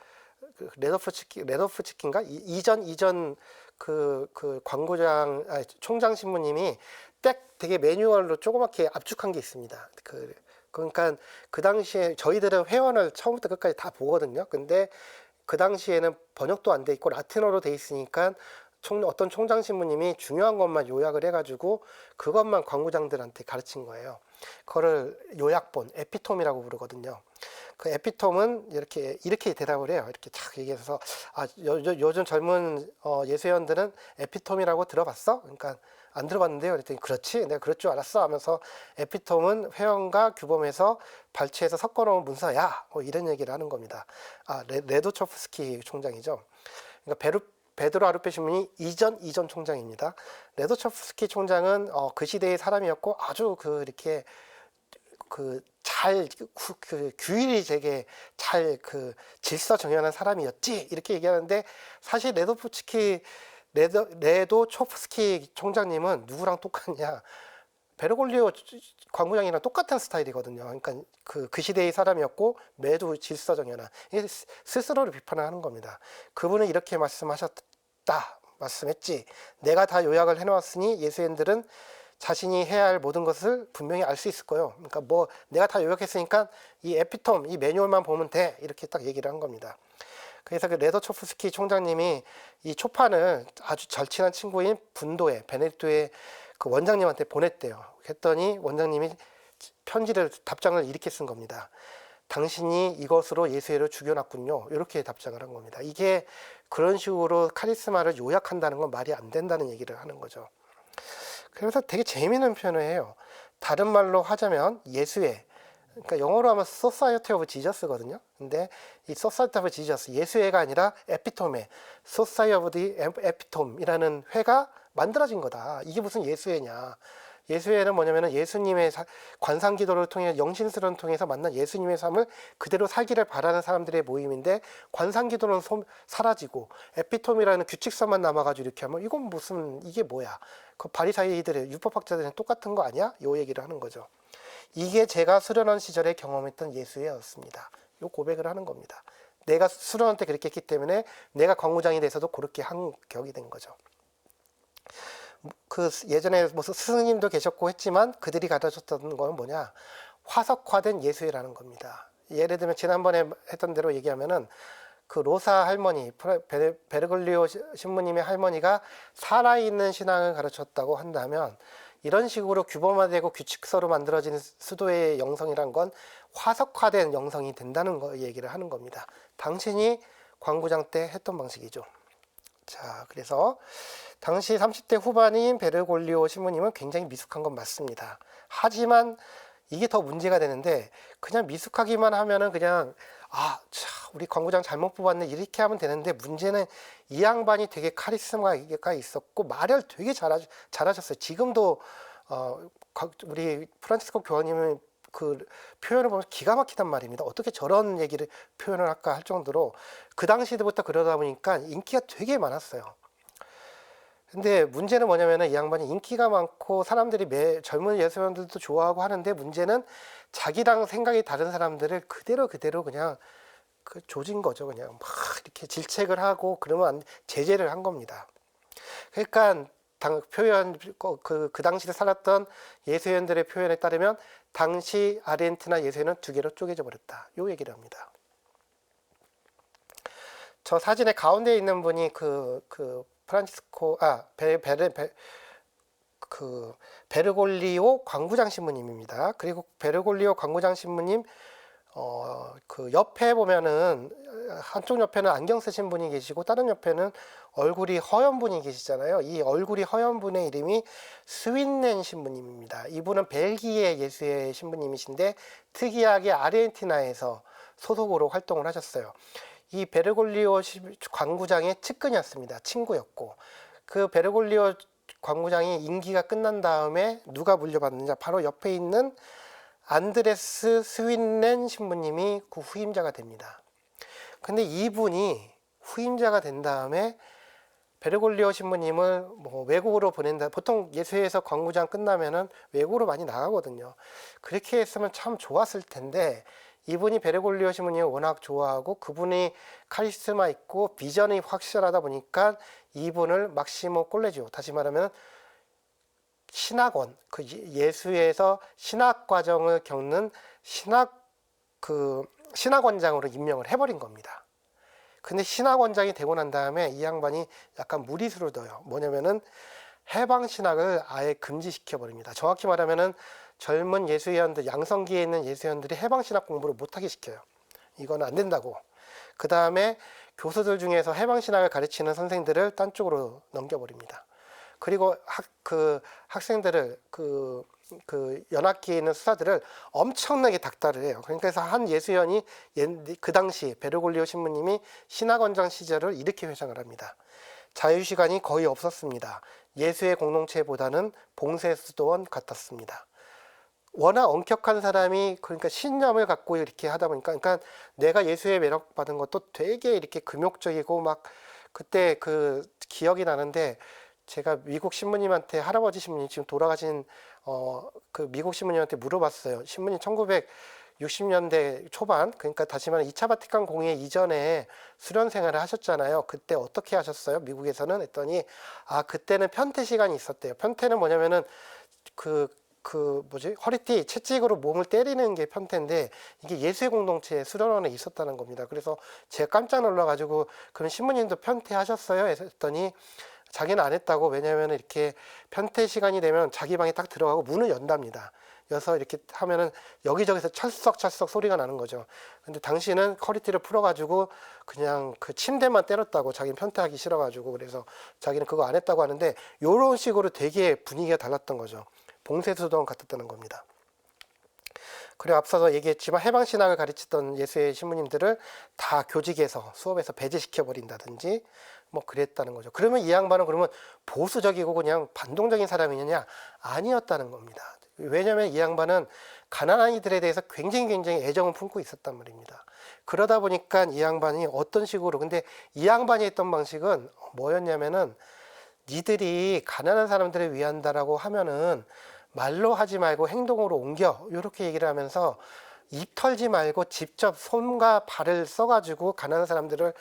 레도프치킨가 이전 광고장 총장 신부님이 되게 매뉴얼로 조그맣게 압축한 게 있습니다. 그러니까 그 당시에 저희들은 회원을 처음부터 끝까지 다 보거든요. 근데 그 당시에는 번역도 안 돼 있고 라틴어로 돼 있으니까 어떤 총장 신부님이 중요한 것만 요약을 해가지고 그것만 광고장들한테 가르친 거예요. 그거를 요약본, 에피톰이라고 부르거든요. 그 에피톰은 이렇게 대답을 해요. 이렇게 탁 얘기해서 요즘 젊은 예수회원들은 에피톰이라고 들어봤어? 그러니까 안 들어봤는데요. 그랬더니 그렇지, 내가 그럴 줄 알았어 하면서 에피톰은 회원과 규범에서 발췌해서 섞어놓은 문서야. 뭐 이런 얘기를 하는 겁니다. 레도초프스키 총장이죠. 그러니까 베드로 아루페 신부님이 이전 총장입니다. 레도초프스키 총장은 그 시대의 사람이었고 아주 이렇게 규율이 되게 잘 질서 정연한 사람이었지 이렇게 얘기하는데 사실 레도초프스키 총장님은 누구랑 똑같냐? 베르골리오 광부장이랑 똑같은 스타일이거든요. 그러니까 그 시대의 사람이었고 매도 질서 정연한 스스로를 비판을 하는 겁니다. 그분은 이렇게 말씀했지. 내가 다 요약을 해놓았으니 예수인들은 자신이 해야 할 모든 것을 분명히 알 수 있을 거예요. 그러니까 뭐 내가 다 요약했으니까 이 에피톰, 이 매뉴얼만 보면 돼. 이렇게 딱 얘기를 한 겁니다. 그래서 그 레도초프스키 총장님이 이 초판을 아주 절친한 친구인 분도에 베네딕토의 그 원장님한테 보냈대요. 했더니 원장님이 답장을 이렇게 쓴 겁니다. 당신이 이것으로 예수를 죽여놨군요. 이렇게 답장을 한 겁니다. 이게 그런 식으로 카리스마를 요약한다는 건 말이 안 된다는 얘기를 하는 거죠. 그래서 되게 재미있는 표현을 해요. 다른 말로 하자면 예수의, 그러니까 영어로 하면 Society of Jesus거든요. 근데 이 Society of Jesus, 예수회가 아니라 에피톰의 Society of the Epitom이라는 회가 만들어진 거다. 이게 무슨 예수회냐. 예수회는 뭐냐면은 예수님의 관상 기도를 통해 영신스러운 통해서 만난 예수님의 삶을 그대로 살기를 바라는 사람들의 모임인데 관상 기도는 사라지고 에피톰이라는 규칙서만 남아가지고 이렇게 하면 이건 이게 뭐야? 그 바리사이들의 율법학자들은 똑같은 거 아니야? 요 얘기를 하는 거죠. 이게 제가 수련원 시절에 경험했던 예수회였습니다. 요 고백을 하는 겁니다. 내가 수련원 때 그렇게 했기 때문에 내가 광무장이 돼서도 그렇게 한 격이 된 거죠. 예전에 무슨 스승님도 계셨고 했지만 그들이 가르쳤던 건 뭐냐? 화석화된 예수회라는 겁니다. 예를 들면 지난번에 했던 대로 얘기하면은 그 로사 할머니, 베르골리오 신부님의 할머니가 살아있는 신앙을 가르쳤다고 한다면 이런 식으로 규범화되고 규칙서로 만들어진 수도의 영성이란 건 화석화된 영성이 된다는 거 얘기를 하는 겁니다. 당신이 광구장 때 했던 방식이죠. 자, 그래서 당시 30대 후반인 베르골리오 신부님은 굉장히 미숙한 건 맞습니다. 하지만 이게 더 문제가 되는데 그냥 미숙하기만 하면은 그냥 우리 광고장 잘못 뽑았네 이렇게 하면 되는데 문제는 이 양반이 되게 카리스마가 있었고 말을 되게 잘하셨어요. 지금도 우리 프란치스코 교황님은 그 표현을 보면 기가 막히단 말입니다. 어떻게 저런 얘기를 표현을 할까 할 정도로 그 당시부터 그러다 보니까 인기가 되게 많았어요. 근데 문제는 뭐냐면은 이 양반이 인기가 많고 사람들이 젊은 예술가들도 좋아하고 하는데 문제는 자기랑 생각이 다른 사람들을 그대로 그냥 조진 거죠. 그냥 막 이렇게 질책을 하고 그러면 제재를 한 겁니다. 그러니까 그 당시에 살았던 예수회원들의 표현에 따르면 당시 아르헨티나 예수회는 두 개로 쪼개져 버렸다. 요 얘기를 합니다. 저 사진의 가운데 있는 분이 프란치스코 베르골리오 광구장 신부님입니다. 그리고 베르골리오 광구장 신부님 그 옆에 보면은 한쪽 옆에는 안경 쓰신 분이 계시고 다른 옆에는 얼굴이 허연 분이 계시잖아요. 이 얼굴이 허연 분의 이름이 스윈넨 신부님입니다. 이분은 벨기에 예수의 신부님이신데 특이하게 아르헨티나에서 소속으로 활동을 하셨어요. 이 베르골리오 광구장의 측근이었습니다. 친구였고 그 베르골리오 광구장이 임기가 끝난 다음에 누가 물려받느냐, 바로 옆에 있는 안드레스 스윈렌 신부님이 그 후임자가 됩니다. 근데 이분이 후임자가 된 다음에 베르골리오 신부님을 뭐 외국으로 보낸다. 보통 예수회에서 광구장 끝나면은 외국으로 많이 나가거든요. 그렇게 했으면 참 좋았을 텐데, 이분이 베르골리오 신부님을 워낙 좋아하고 그분이 카리스마 있고 비전이 확실하다 보니까 이분을 막시모 콜레지오, 다시 말하면 신학원, 그 예수회에서 신학 과정을 겪는 신학원장으로 임명을 해버린 겁니다. 근데 신학원장이 되고 난 다음에 이 양반이 약간 무리수를 둬요. 뭐냐면은 해방신학을 아예 금지시켜 버립니다. 정확히 말하면은 젊은 예수회원들, 양성기에 있는 예수회원들이 해방신학 공부를 못하게 시켜요. 이거는 안 된다고. 그 다음에 교수들 중에서 해방신학을 가르치는 선생들을 딴 쪽으로 넘겨버립니다. 그리고 학생들을 연합기에 있는 수사들을 엄청나게 닥달을 해요. 그러니까 한 예수연이 그 당시 베르골리오 신부님이 신학원장 시절을 이렇게 회상을 합니다. 자유시간이 거의 없었습니다. 예수의 공동체보다는 봉쇄수도원 같았습니다. 워낙 엄격한 사람이, 그러니까 신념을 갖고 이렇게 하다 보니까, 그러니까 내가 예수의 매력받은 것도 되게 이렇게 금욕적이고 막, 그때 그 기억이 나는데, 제가 미국 신부님한테, 할아버지 신부님, 지금 돌아가신 그 미국 신부님한테 물어봤어요. 신부님 1960년대 초반, 그러니까 다시 말하면 2차 바티칸 공회 이전에 수련 생활을 하셨잖아요. 그때 어떻게 하셨어요? 미국에서는? 했더니, 그때는 편퇴 시간이 있었대요. 편퇴는 뭐냐면은 허리띠 채찍으로 몸을 때리는 게 편퇴인데, 이게 예수의 공동체 수련원에 있었다는 겁니다. 그래서 제가 깜짝 놀라가지고, 그럼 신부님도 편퇴하셨어요? 했더니, 자기는 안 했다고. 왜냐하면 이렇게 편퇴 시간이 되면 자기 방에 딱 들어가고 문을 연답니다. 여서 이렇게 하면은 여기저기서 철썩철썩 소리가 나는 거죠. 근데 당신은 허리띠를 풀어가지고 그냥 그 침대만 때렸다고. 자기는 편퇴하기 싫어가지고. 그래서 자기는 그거 안 했다고 하는데, 요런 식으로 되게 분위기가 달랐던 거죠. 봉쇄수도원 같았다는 겁니다. 그리고 앞서서 얘기했지만 해방신학을 가르치던 예수의 신부님들을 다 교직에서, 수업에서 배제시켜 버린다든지 뭐 그랬다는 거죠. 그러면 이 양반은 그러면 보수적이고 그냥 반동적인 사람이냐? 아니었다는 겁니다. 왜냐하면 이 양반은 가난한 이들에 대해서 굉장히 애정을 품고 있었단 말입니다. 그러다 보니까 이 양반이 어떤 식으로, 근데 이 양반이 했던 방식은 뭐였냐면은, 니들이 가난한 사람들을 위한다라고 하면은 말로 하지 말고 행동으로 옮겨, 이렇게 얘기를 하면서 입 털지 말고 직접 손과 발을 써가지고 가난한 사람들을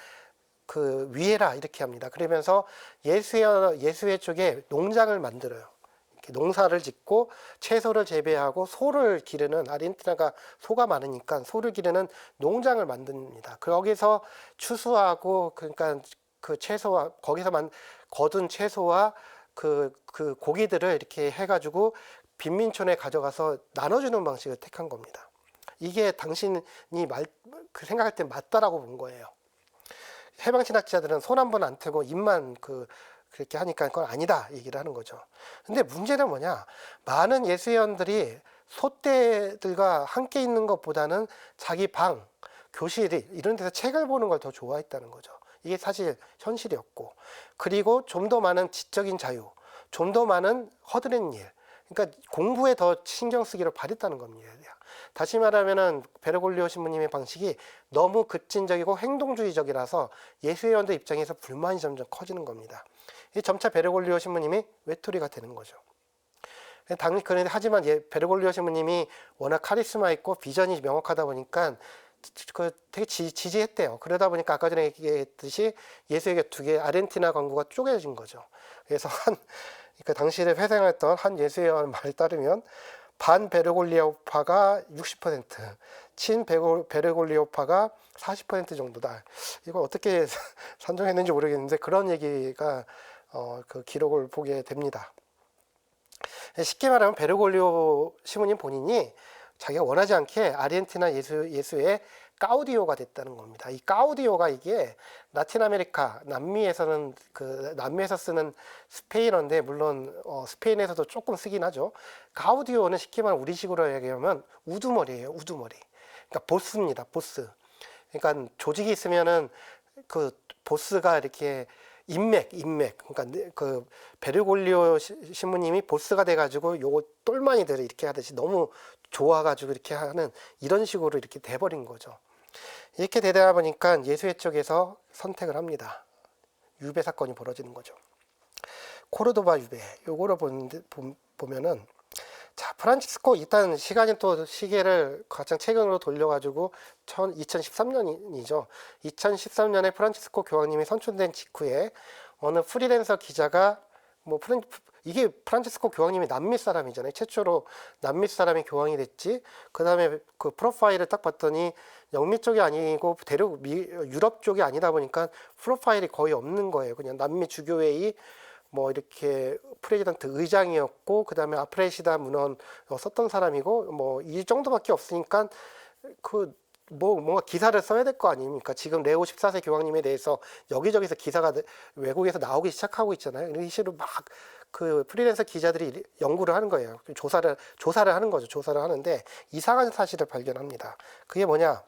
위해라, 이렇게 합니다. 그러면서 예수회 쪽에 농장을 만들어요. 이렇게 농사를 짓고 채소를 재배하고 소를 기르는, 아르헨티나가 소가 많으니까 소를 기르는 농장을 만듭니다. 거기서 추수하고, 그러니까 그 채소와 거기서 거둔 채소와 그 고기들을 이렇게 해가지고 빈민촌에 가져가서 나눠주는 방식을 택한 겁니다. 이게 당신이 생각할 때 맞다라고 본 거예요. 해방신학자들은 손 한 번 안 떼고 입만 그렇게 하니까 그건 아니다 얘기를 하는 거죠. 근데 문제는 뭐냐? 많은 예수회원들이 소떼들과 함께 있는 것보다는 자기 방, 교실 이런 데서 책을 보는 걸 더 좋아했다는 거죠. 이게 사실 현실이었고, 그리고 좀 더 많은 지적인 자유, 좀 더 많은 허드렛 일, 그러니까 공부에 더 신경 쓰기를 바랬다는 겁니다. 다시 말하면은 베르골리오 신부님의 방식이 너무 급진적이고 행동주의적이라서 예수회원들 입장에서 불만이 점점 커지는 겁니다. 점차 베르골리오 신부님이 외톨이가 되는 거죠. 그런데 하지만 베르골리오 신부님이 워낙 카리스마 있고 비전이 명확하다 보니까 되게 지지했대요. 그러다 보니까 아까 전에 얘기했듯이 예수에게 두 개 아르헨티나 광구가 쪼개진 거죠. 그래서 그러니까 당시에 회생했던 한 예수회원 말에 따르면 반 베르골리오파가 60%, 친 베르골리오파가 40% 정도다. 이걸 어떻게 산정했는지 모르겠는데 그런 얘기가 그 기록을 보게 됩니다. 쉽게 말하면 베르골리오 신부님 본인이 자기가 원하지 않게 아르헨티나 예수의 가우디오가 됐다는 겁니다. 이 가우디오가 이게 라틴 아메리카, 남미에서 쓰는 스페인어인데, 물론 스페인에서도 조금 쓰긴 하죠. 가우디오는 쉽게 말하면 우리식으로 얘기하면 우두머리예요, 우두머리. 그러니까 보스입니다, 보스. 그러니까 조직이 있으면은 그 보스가 이렇게 인맥. 그러니까 그 베르골리오 신부님이 보스가 돼가지고 요거 똘마니들 이렇게 하듯이 너무 좋아가지고 이렇게 하는 이런 식으로 이렇게 돼버린 거죠. 이렇게 되다 보니까 예수회 쪽에서 선택을 합니다. 유배 사건이 벌어지는 거죠. 코르도바 유배. 요거를 보면은 자, 프란치스코 일단 시간이 또 시계를 가장 최근으로 돌려가지고 2013년이죠. 2013년에 프란치스코 교황님이 선출된 직후에 어느 프리랜서 기자가 이게 프란치스코 교황님이 남미 사람이잖아요. 최초로 남미 사람이 교황이 됐지. 그 다음에 그 프로파일을 딱 봤더니 영미 쪽이 아니고 유럽 쪽이 아니다 보니까 프로파일이 거의 없는 거예요. 그냥 남미 주교회의 이렇게 프레지던트 의장이었고, 그 다음에 아프레시다 문헌 썼던 사람이고, 이 정도밖에 없으니까, 뭔가 기사를 써야 될 거 아닙니까? 지금 레오 14세 교황님에 대해서 여기저기서 기사가 외국에서 나오기 시작하고 있잖아요. 이런 식으로 막 그 프리랜서 기자들이 연구를 하는 거예요. 조사를 하는 거죠. 조사를 하는데 이상한 사실을 발견합니다. 그게 뭐냐?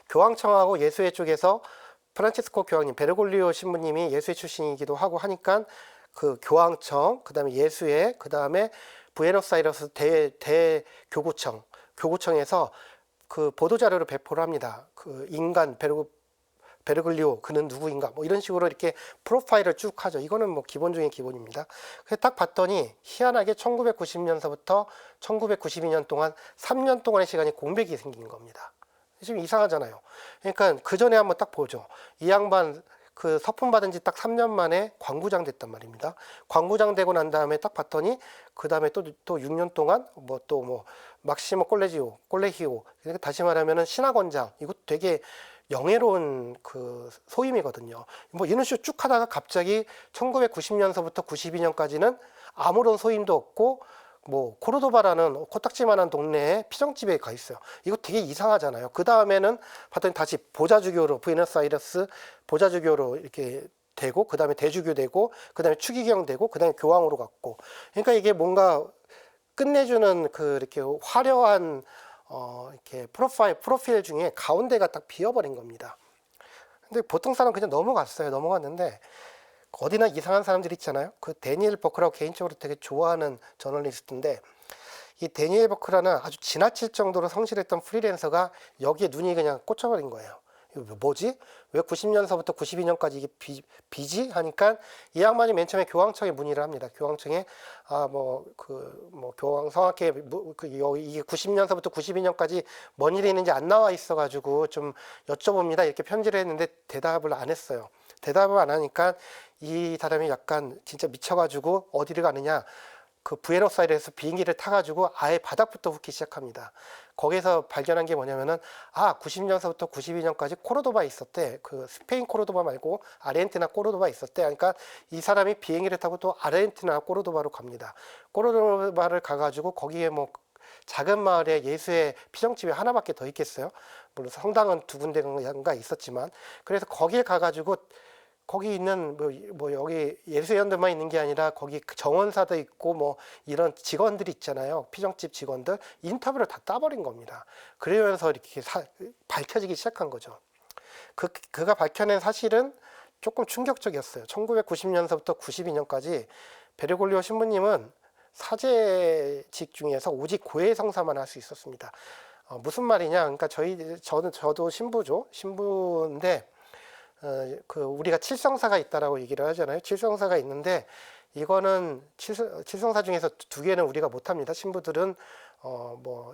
교황청하고 예수회 쪽에서 프란치스코 교황님, 베르골리오 신부님이 예수회 출신이기도 하고 하니까 그 교황청, 그 다음에 예수회, 그 다음에 부에노스아이레스 교구청에서 그 보도자료를 배포를 합니다. 그 인간 베르글리오 그는 누구인가 이런 식으로 이렇게 프로파일을 쭉 하죠. 이거는 기본 중에 기본입니다. 그래서 딱 봤더니 희한하게 1990년서부터 1992년 동안 3년 동안의 시간이 공백이 생긴 겁니다. 지금 이상하잖아요. 그러니까 그 전에 한번 딱 보죠. 이 양반 그 서품 받은 지 딱 3년 만에 광구장 됐단 말입니다. 광구장 되고 난 다음에 딱 봤더니 그 다음에 또 6년 동안 막시모 콜레히오 그러니까 다시 말하면은 신학원장. 이거 되게 영예로운 그 소임이거든요. 이런 식으로 쭉 하다가 갑자기 1990년서부터 92년까지는 아무런 소임도 없고 코르도바라는 코딱지만한 동네에 피정집에 가 있어요. 이거 되게 이상하잖아요. 그 다음에는 봤더니 다시 보좌주교로 부에노스아이레스 보좌주교로 이렇게 되고, 그 다음에 대주교 되고, 그 다음에 추기경 되고, 그 다음에 교황으로 갔고. 그러니까 이게 뭔가 끝내주는 이렇게 화려한 이렇게 프로필 중에 가운데가 딱 비어버린 겁니다. 근데 보통 사람 그냥 넘어갔는데 어디나 이상한 사람들 있잖아요. 그 데니엘 버크라고 개인적으로 되게 좋아하는 저널리스트인데, 이 데니엘 버크라는 아주 지나칠 정도로 성실했던 프리랜서가 여기에 눈이 그냥 꽂혀버린 거예요. 이거 뭐지? 왜 90년서부터 92년까지 이게 비지? 하니까 이 양반이 맨 처음에 교황청에 문의를 합니다. 교황청에 교황 성악회 이게 90년서부터 92년까지 뭔 일이 있는지 안 나와 있어가지고 좀 여쭤봅니다. 이렇게 편지를 했는데 대답을 안 했어요. 대답을 안 하니까 이 사람이 약간 진짜 미쳐가지고 어디를 가느냐, 그 부에노스아이레스 비행기를 타가지고 아예 바닥부터 훑기 시작합니다. 거기서 발견한 게 뭐냐면은 90년서부터 92년까지 코르도바에 있었대. 그 스페인 코르도바 말고 아르헨티나 코르도바에 있었대. 그러니까 이 사람이 비행기를 타고 또 아르헨티나 코르도바로 갑니다. 코르도바를 가가지고 거기에 작은 마을에 예수의 피정집이 하나밖에 더 있겠어요. 물론 성당은 두 군데가 있었지만, 그래서 거기에 가가지고 거기 있는 여기 예수연들만 있는 게 아니라 거기 정원사도 있고 이런 직원들이 있잖아요. 피정집 직원들 인터뷰를 다 따버린 겁니다. 그러면서 이렇게 밝혀지기 시작한 거죠. 그가 밝혀낸 사실은 조금 충격적이었어요. 1990년서부터 92년까지 베르골리오 신부님은 사제직 중에서 오직 고해 성사만 할 수 있었습니다. 무슨 말이냐? 그러니까 저도 신부인데. 우리가 칠성사가 있다라고 얘기를 하잖아요. 칠성사가 있는데 이거는 칠성사 중에서 두 개는 우리가 못합니다. 신부들은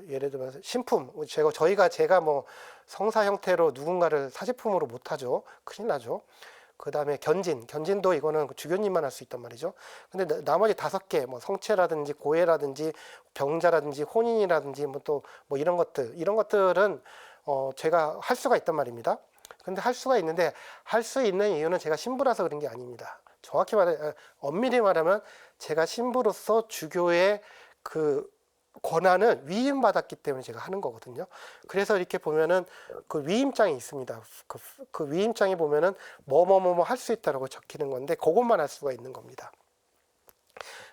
예를 들면 신품, 제가 성사 형태로 누군가를 사제품으로 못하죠. 큰일 나죠. 그 다음에 견진도 이거는 주교님만 할 수 있단 말이죠. 근데 나머지 5개, 성체라든지 고해라든지 병자라든지 혼인이라든지 이런 것들은 제가 할 수가 있단 말입니다. 근데 할 수가 있는데 할 수 있는 이유는 제가 신부라서 그런 게 아닙니다. 정확히 엄밀히 말하면 제가 신부로서 주교의 그 권한을 위임받았기 때문에 제가 하는 거거든요. 그래서 이렇게 보면은 그 위임장이 있습니다. 그 위임장에 보면은 할 수 있다라고 적히는 건데 그것만 할 수가 있는 겁니다.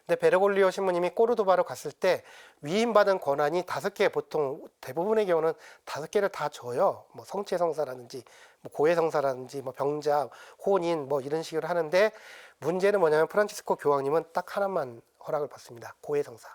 근데 베르골리오 신부님이 꼬르도바로 갔을 때 위임받은 권한이 5개, 보통 대부분의 경우는 5개를 다 줘요. 뭐 성체성사라든지 뭐 고해성사라든지 뭐 병자, 혼인 뭐 이런 식으로 하는데, 문제는 뭐냐면 프란치스코 교황님은 딱 하나만 허락을 받습니다. 고해성사.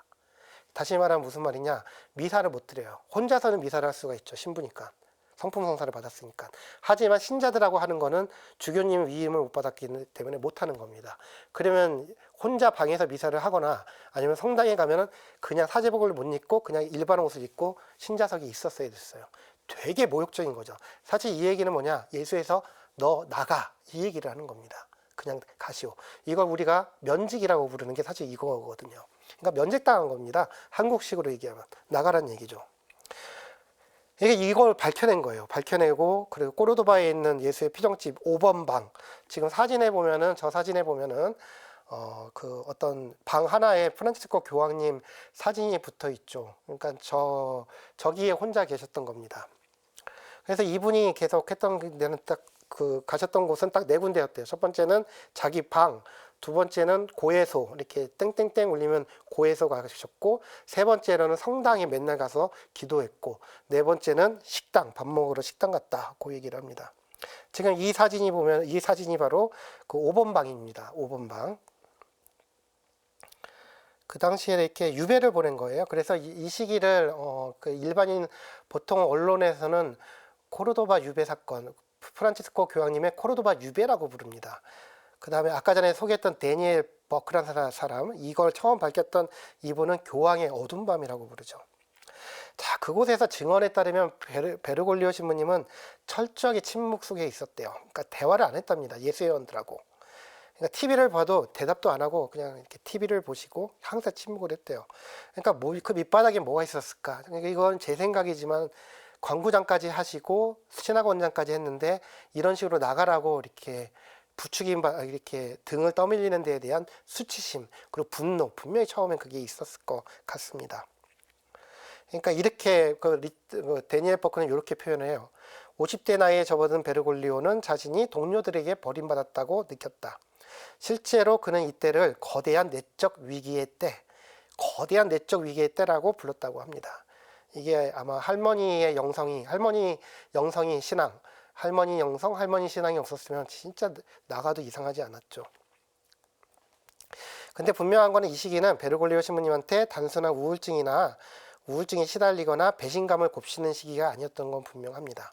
다시 말하면 무슨 말이냐, 미사를 못 드려요. 혼자서는 미사를 할 수가 있죠, 신부니까. 성품 성사를 받았으니까. 하지만 신자들하고 하는 거는 주교님 위임을 못 받았기 때문에 못 하는 겁니다. 그러면 혼자 방에서 미사를 하거나 아니면 성당에 가면은 그냥 사제복을 못 입고 그냥 일반 옷을 입고 신자석이 있었어야 됐어요. 되게 모욕적인 거죠. 사실 이 얘기는 뭐냐, 예수에서 너 나가, 이 얘기를 하는 겁니다. 그냥 가시오. 이걸 우리가 면직이라고 부르는 게 사실 이거거든요. 그러니까 면직당한 겁니다. 한국식으로 얘기하면 나가란 얘기죠. 이걸 밝혀낸 거예요. 밝혀내고, 그리고 꼬르도바에 있는 예수의 피정집 5번 방, 지금 사진에 보면은, 저 사진에 보면은 그 어떤 방 하나에 프란치스코 교황님 사진이 붙어 있죠. 그러니까 저기에 혼자 계셨던 겁니다. 그래서 이분이 계속 했던 데는 딱 가셨던 곳은 딱 4군데였대요. 첫 번째는 자기 방, 두 번째는 고해소, 이렇게 땡땡땡 울리면 고해소 가셨고, 세 번째로는 성당에 맨날 가서 기도했고, 네 번째는 식당, 밥 먹으러 식당 갔다, 그 얘기를 합니다. 지금 이 사진이 보면, 이 사진이 바로 그 5번 방입니다. 5번 방. 그 당시에 이렇게 유배를 보낸 거예요. 그래서 이 시기를 그 일반인 보통 언론에서는 코르도바 유배 사건, 프란치스코 교황님의 코르도바 유배라고 부릅니다. 그 다음에 아까 전에 소개했던 데니엘 버크라는 사람, 이걸 처음 밝혔던 이분은 교황의 어두운 밤이라고 부르죠. 자, 그곳에서 증언에 따르면 베르골리오 신부님은 철저하게 침묵 속에 있었대요. 그러니까 대화를 안 했답니다. 예수회원들하고. 그러니까 TV를 봐도 대답도 안 하고 그냥 이렇게 TV를 보시고 항상 침묵을 했대요. 그러니까 그 밑바닥에 뭐가 있었을까? 그러니까 이건 제 생각이지만 광구장까지 하시고 신학원장까지 했는데 이런 식으로 나가라고 이렇게 부추김, 이렇게 등을 떠밀리는 데에 대한 수치심, 그리고 분노, 분명히 처음엔 그게 있었을 것 같습니다. 그러니까 이렇게 데니엘 버크는 이렇게 표현을 해요. 50대 나이에 접어든 베르골리오는 자신이 동료들에게 버림받았다고 느꼈다. 실제로 그는 이때를 거대한 내적 위기의 때, 거대한 내적 위기의 때라고 불렀다고 합니다. 이게 아마 할머니 영성이 신앙, 할머니 영성, 할머니 신앙이 없었으면 진짜 나가도 이상하지 않았죠. 근데 분명한 거는 이 시기는 베르골리오 신부님한테 단순한 우울증에 시달리거나 배신감을 곱씹는 시기가 아니었던 건 분명합니다.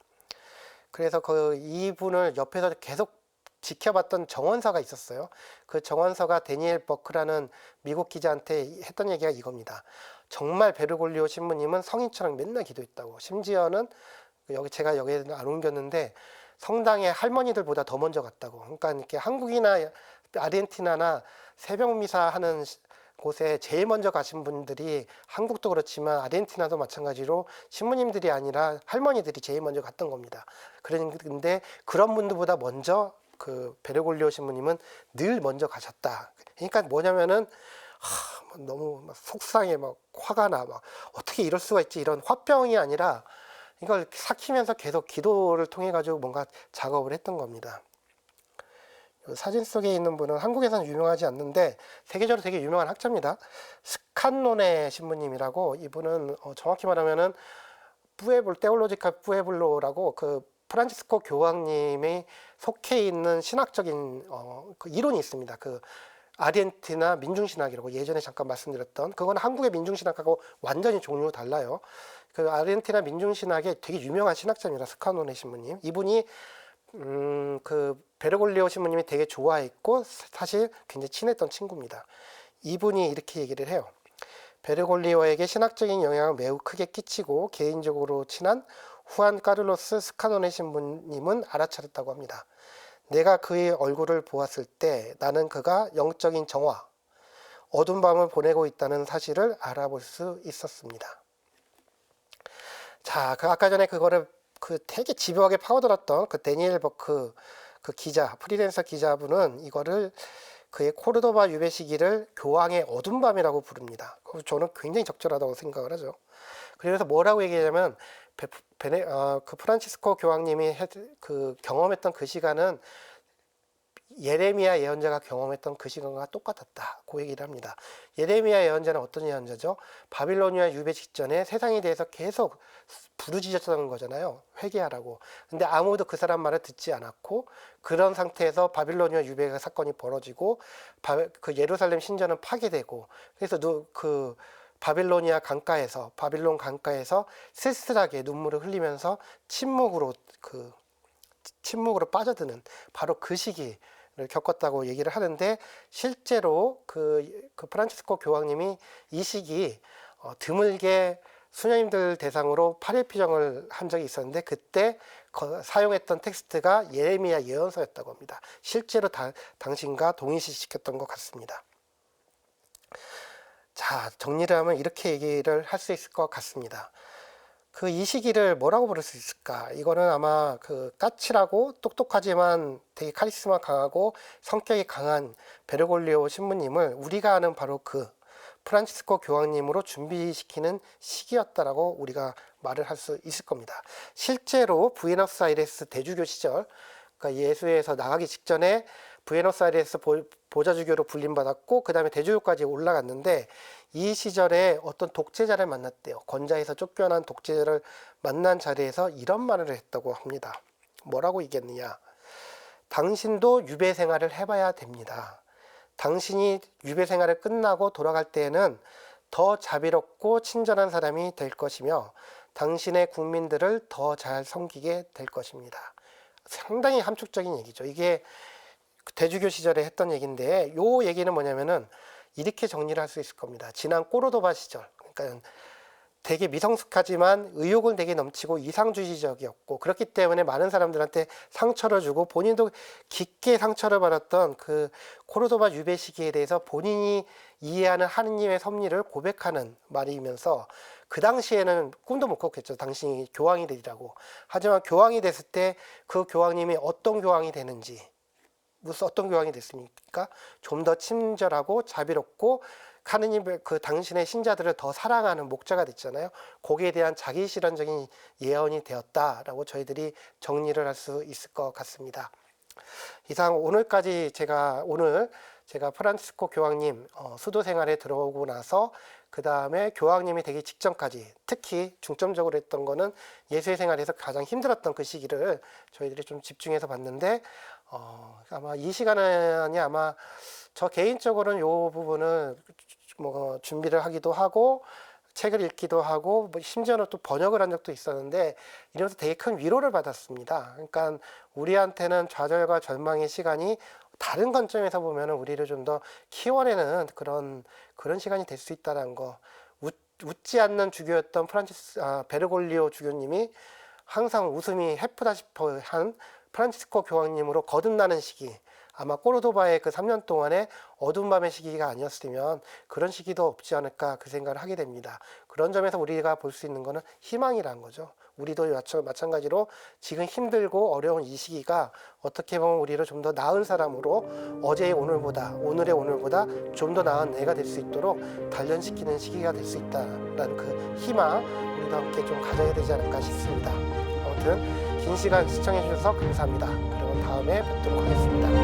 그래서 이분을 옆에서 계속 지켜봤던 정원사가 있었어요. 그 정원사가 데니엘 버크라는 미국 기자한테 했던 얘기가 이겁니다. 정말 베르골리오 신부님은 성인처럼 맨날 기도했다고. 심지어는 제가 여기에는 안 옮겼는데 성당에 할머니들보다 더 먼저 갔다고. 그러니까 이렇게 한국이나 아르헨티나나 새벽 미사 하는 곳에 제일 먼저 가신 분들이, 한국도 그렇지만 아르헨티나도 마찬가지로 신부님들이 아니라 할머니들이 제일 먼저 갔던 겁니다. 그런데 그런 분들보다 먼저 그 베르골리오 신부님은 늘 먼저 가셨다. 그러니까 뭐냐면은 너무 막 속상해, 막 화가 나, 막 어떻게 이럴 수가 있지, 이런 화병이 아니라 이걸 삭히면서 계속 기도를 통해 가지고 뭔가 작업을 했던 겁니다. 사진 속에 있는 분은 한국에서는 유명하지 않는데 세계적으로 되게 유명한 학자입니다. 스칸노네 신부님이라고. 이분은 정확히 말하면은 테올로지카 뿌에블로라고 그 프란치스코 교황님이 속해 있는 신학적인 그 이론이 있습니다. 그 아르헨티나 민중신학이라고 예전에 잠깐 말씀드렸던, 그건 한국의 민중신학하고 완전히 종류가 달라요. 그 아르헨티나 민중신학의 되게 유명한 신학자입니다. 스카노네 신부님. 이분이 그 베르골리오 신부님이 되게 좋아했고 사실 굉장히 친했던 친구입니다. 이분이 이렇게 얘기를 해요. 베르골리오에게 신학적인 영향을 매우 크게 끼치고 개인적으로 친한 후안 카를로스 스카노네 신부님은 알아차렸다고 합니다. 내가 그의 얼굴을 보았을 때 나는 그가 영적인 정화, 어두운 밤을 보내고 있다는 사실을 알아볼 수 있었습니다. 자, 아까 전에 그거를 되게 집요하게 파고들었던 그 데니엘 버크 그 기자, 프리랜서 기자분은 이거를 그의 코르도바 유배 시기를 교황의 어두운 밤이라고 부릅니다. 저는 굉장히 적절하다고 생각을 하죠. 그래서 뭐라고 얘기하냐면 그 프란치스코 교황님이 경험했던 그 시간은 예레미야 예언자가 경험했던 그 시간과 똑같았다. 그 얘기를 합니다. 예레미야 예언자는 어떤 예언자죠? 바빌로니아 유배 직전에 세상에 대해서 계속 부르짖었던 거잖아요. 회개하라고. 근데 아무도 그 사람 말을 듣지 않았고 그런 상태에서 바빌로니아 유배 사건이 벌어지고 그 예루살렘 신전은 파괴되고 그래서 그 바빌론 강가에서 쓸쓸하게 눈물을 흘리면서 침묵으로 빠져드는 바로 그 시기를 겪었다고 얘기를 하는데 실제로 그 프란치스코 교황님이 이 시기 드물게 수녀님들 대상으로 8일 피정을 한 적이 있었는데 그때 사용했던 텍스트가 예레미야 예언서였다고 합니다. 실제로 당신과 동일시시켰던 것 같습니다. 자, 정리를 하면 이렇게 얘기를 할 수 있을 것 같습니다. 이 시기를 뭐라고 부를 수 있을까? 이거는 아마 까칠하고 똑똑하지만 되게 카리스마 강하고 성격이 강한 베르골리오 신부님을 우리가 아는 바로 프란치스코 교황님으로 준비시키는 시기였다라고 우리가 말을 할 수 있을 겁니다. 실제로 부에노스아이레스 대주교 시절, 그러니까 예수회에서 나가기 직전에 부에노스아이레스 보좌주교로 불림받았고 그 다음에 대주교까지 올라갔는데 이 시절에 어떤 독재자를 만났대요. 권좌에서 쫓겨난 독재자를 만난 자리에서 이런 말을 했다고 합니다. 뭐라고 얘기했느냐? 당신도 유배 생활을 해봐야 됩니다. 당신이 유배 생활을 끝나고 돌아갈 때에는 더 자비롭고 친절한 사람이 될 것이며 당신의 국민들을 더 잘 섬기게 될 것입니다. 상당히 함축적인 얘기죠. 이게 대주교 시절에 했던 얘기인데 요 얘기는 뭐냐면은 이렇게 정리를 할 수 있을 겁니다. 지난 꼬르도바 시절, 그러니까 되게 미성숙하지만 의욕은 되게 넘치고 이상주의적이었고 그렇기 때문에 많은 사람들한테 상처를 주고 본인도 깊게 상처를 받았던 그 코르도바 유배 시기에 대해서 본인이 이해하는 하느님의 섭리를 고백하는 말이면서 그 당시에는 꿈도 못 꿨겠죠. 당신이 교황이 되리라고. 하지만 교황이 됐을 때 그 교황님이 어떤 교황이 되는지, 무슨 어떤 교황이 됐습니까? 좀 더 친절하고 자비롭고 하느님 당신의 신자들을 더 사랑하는 목자가 됐잖아요. 거기에 대한 자기 실현적인 예언이 되었다라고 저희들이 정리를 할 수 있을 것 같습니다. 이상 오늘까지 제가 프란치스코 교황님 수도 생활에 들어오고 나서 그 다음에 교황님이 되기 직전까지 특히 중점적으로 했던 거는 예수의 생활에서 가장 힘들었던 그 시기를 저희들이 좀 집중해서 봤는데 아마 이 시간이 아마 저 개인적으로는 이 부분을 준비를 하기도 하고 책을 읽기도 하고 심지어는 또 번역을 한 적도 있었는데 이러면서 되게 큰 위로를 받았습니다. 그러니까 우리한테는 좌절과 절망의 시간이 다른 관점에서 보면 우리를 좀 더 키워내는 그런 시간이 될 수 있다는 거. 웃지 않는 주교였던 베르골리오 주교님이 항상 웃음이 해프다 싶어 한 프란치스코 교황님으로 거듭나는 시기, 아마 꼬르도바의 그 3년 동안의 어두운 밤의 시기가 아니었으면 그런 시기도 없지 않을까 그 생각을 하게 됩니다. 그런 점에서 우리가 볼 수 있는 것은 희망이라는 거죠. 우리도 마찬가지로 지금 힘들고 어려운 이 시기가 어떻게 보면 우리를 좀 더 나은 사람으로 오늘의 오늘보다 좀 더 나은 내가 될 수 있도록 단련시키는 시기가 될 수 있다라는 그 희망 우리도 함께 좀 가져야 되지 않을까 싶습니다. 아무튼 긴 시간 시청해 주셔서 감사합니다. 그러면 다음에 뵙도록 하겠습니다.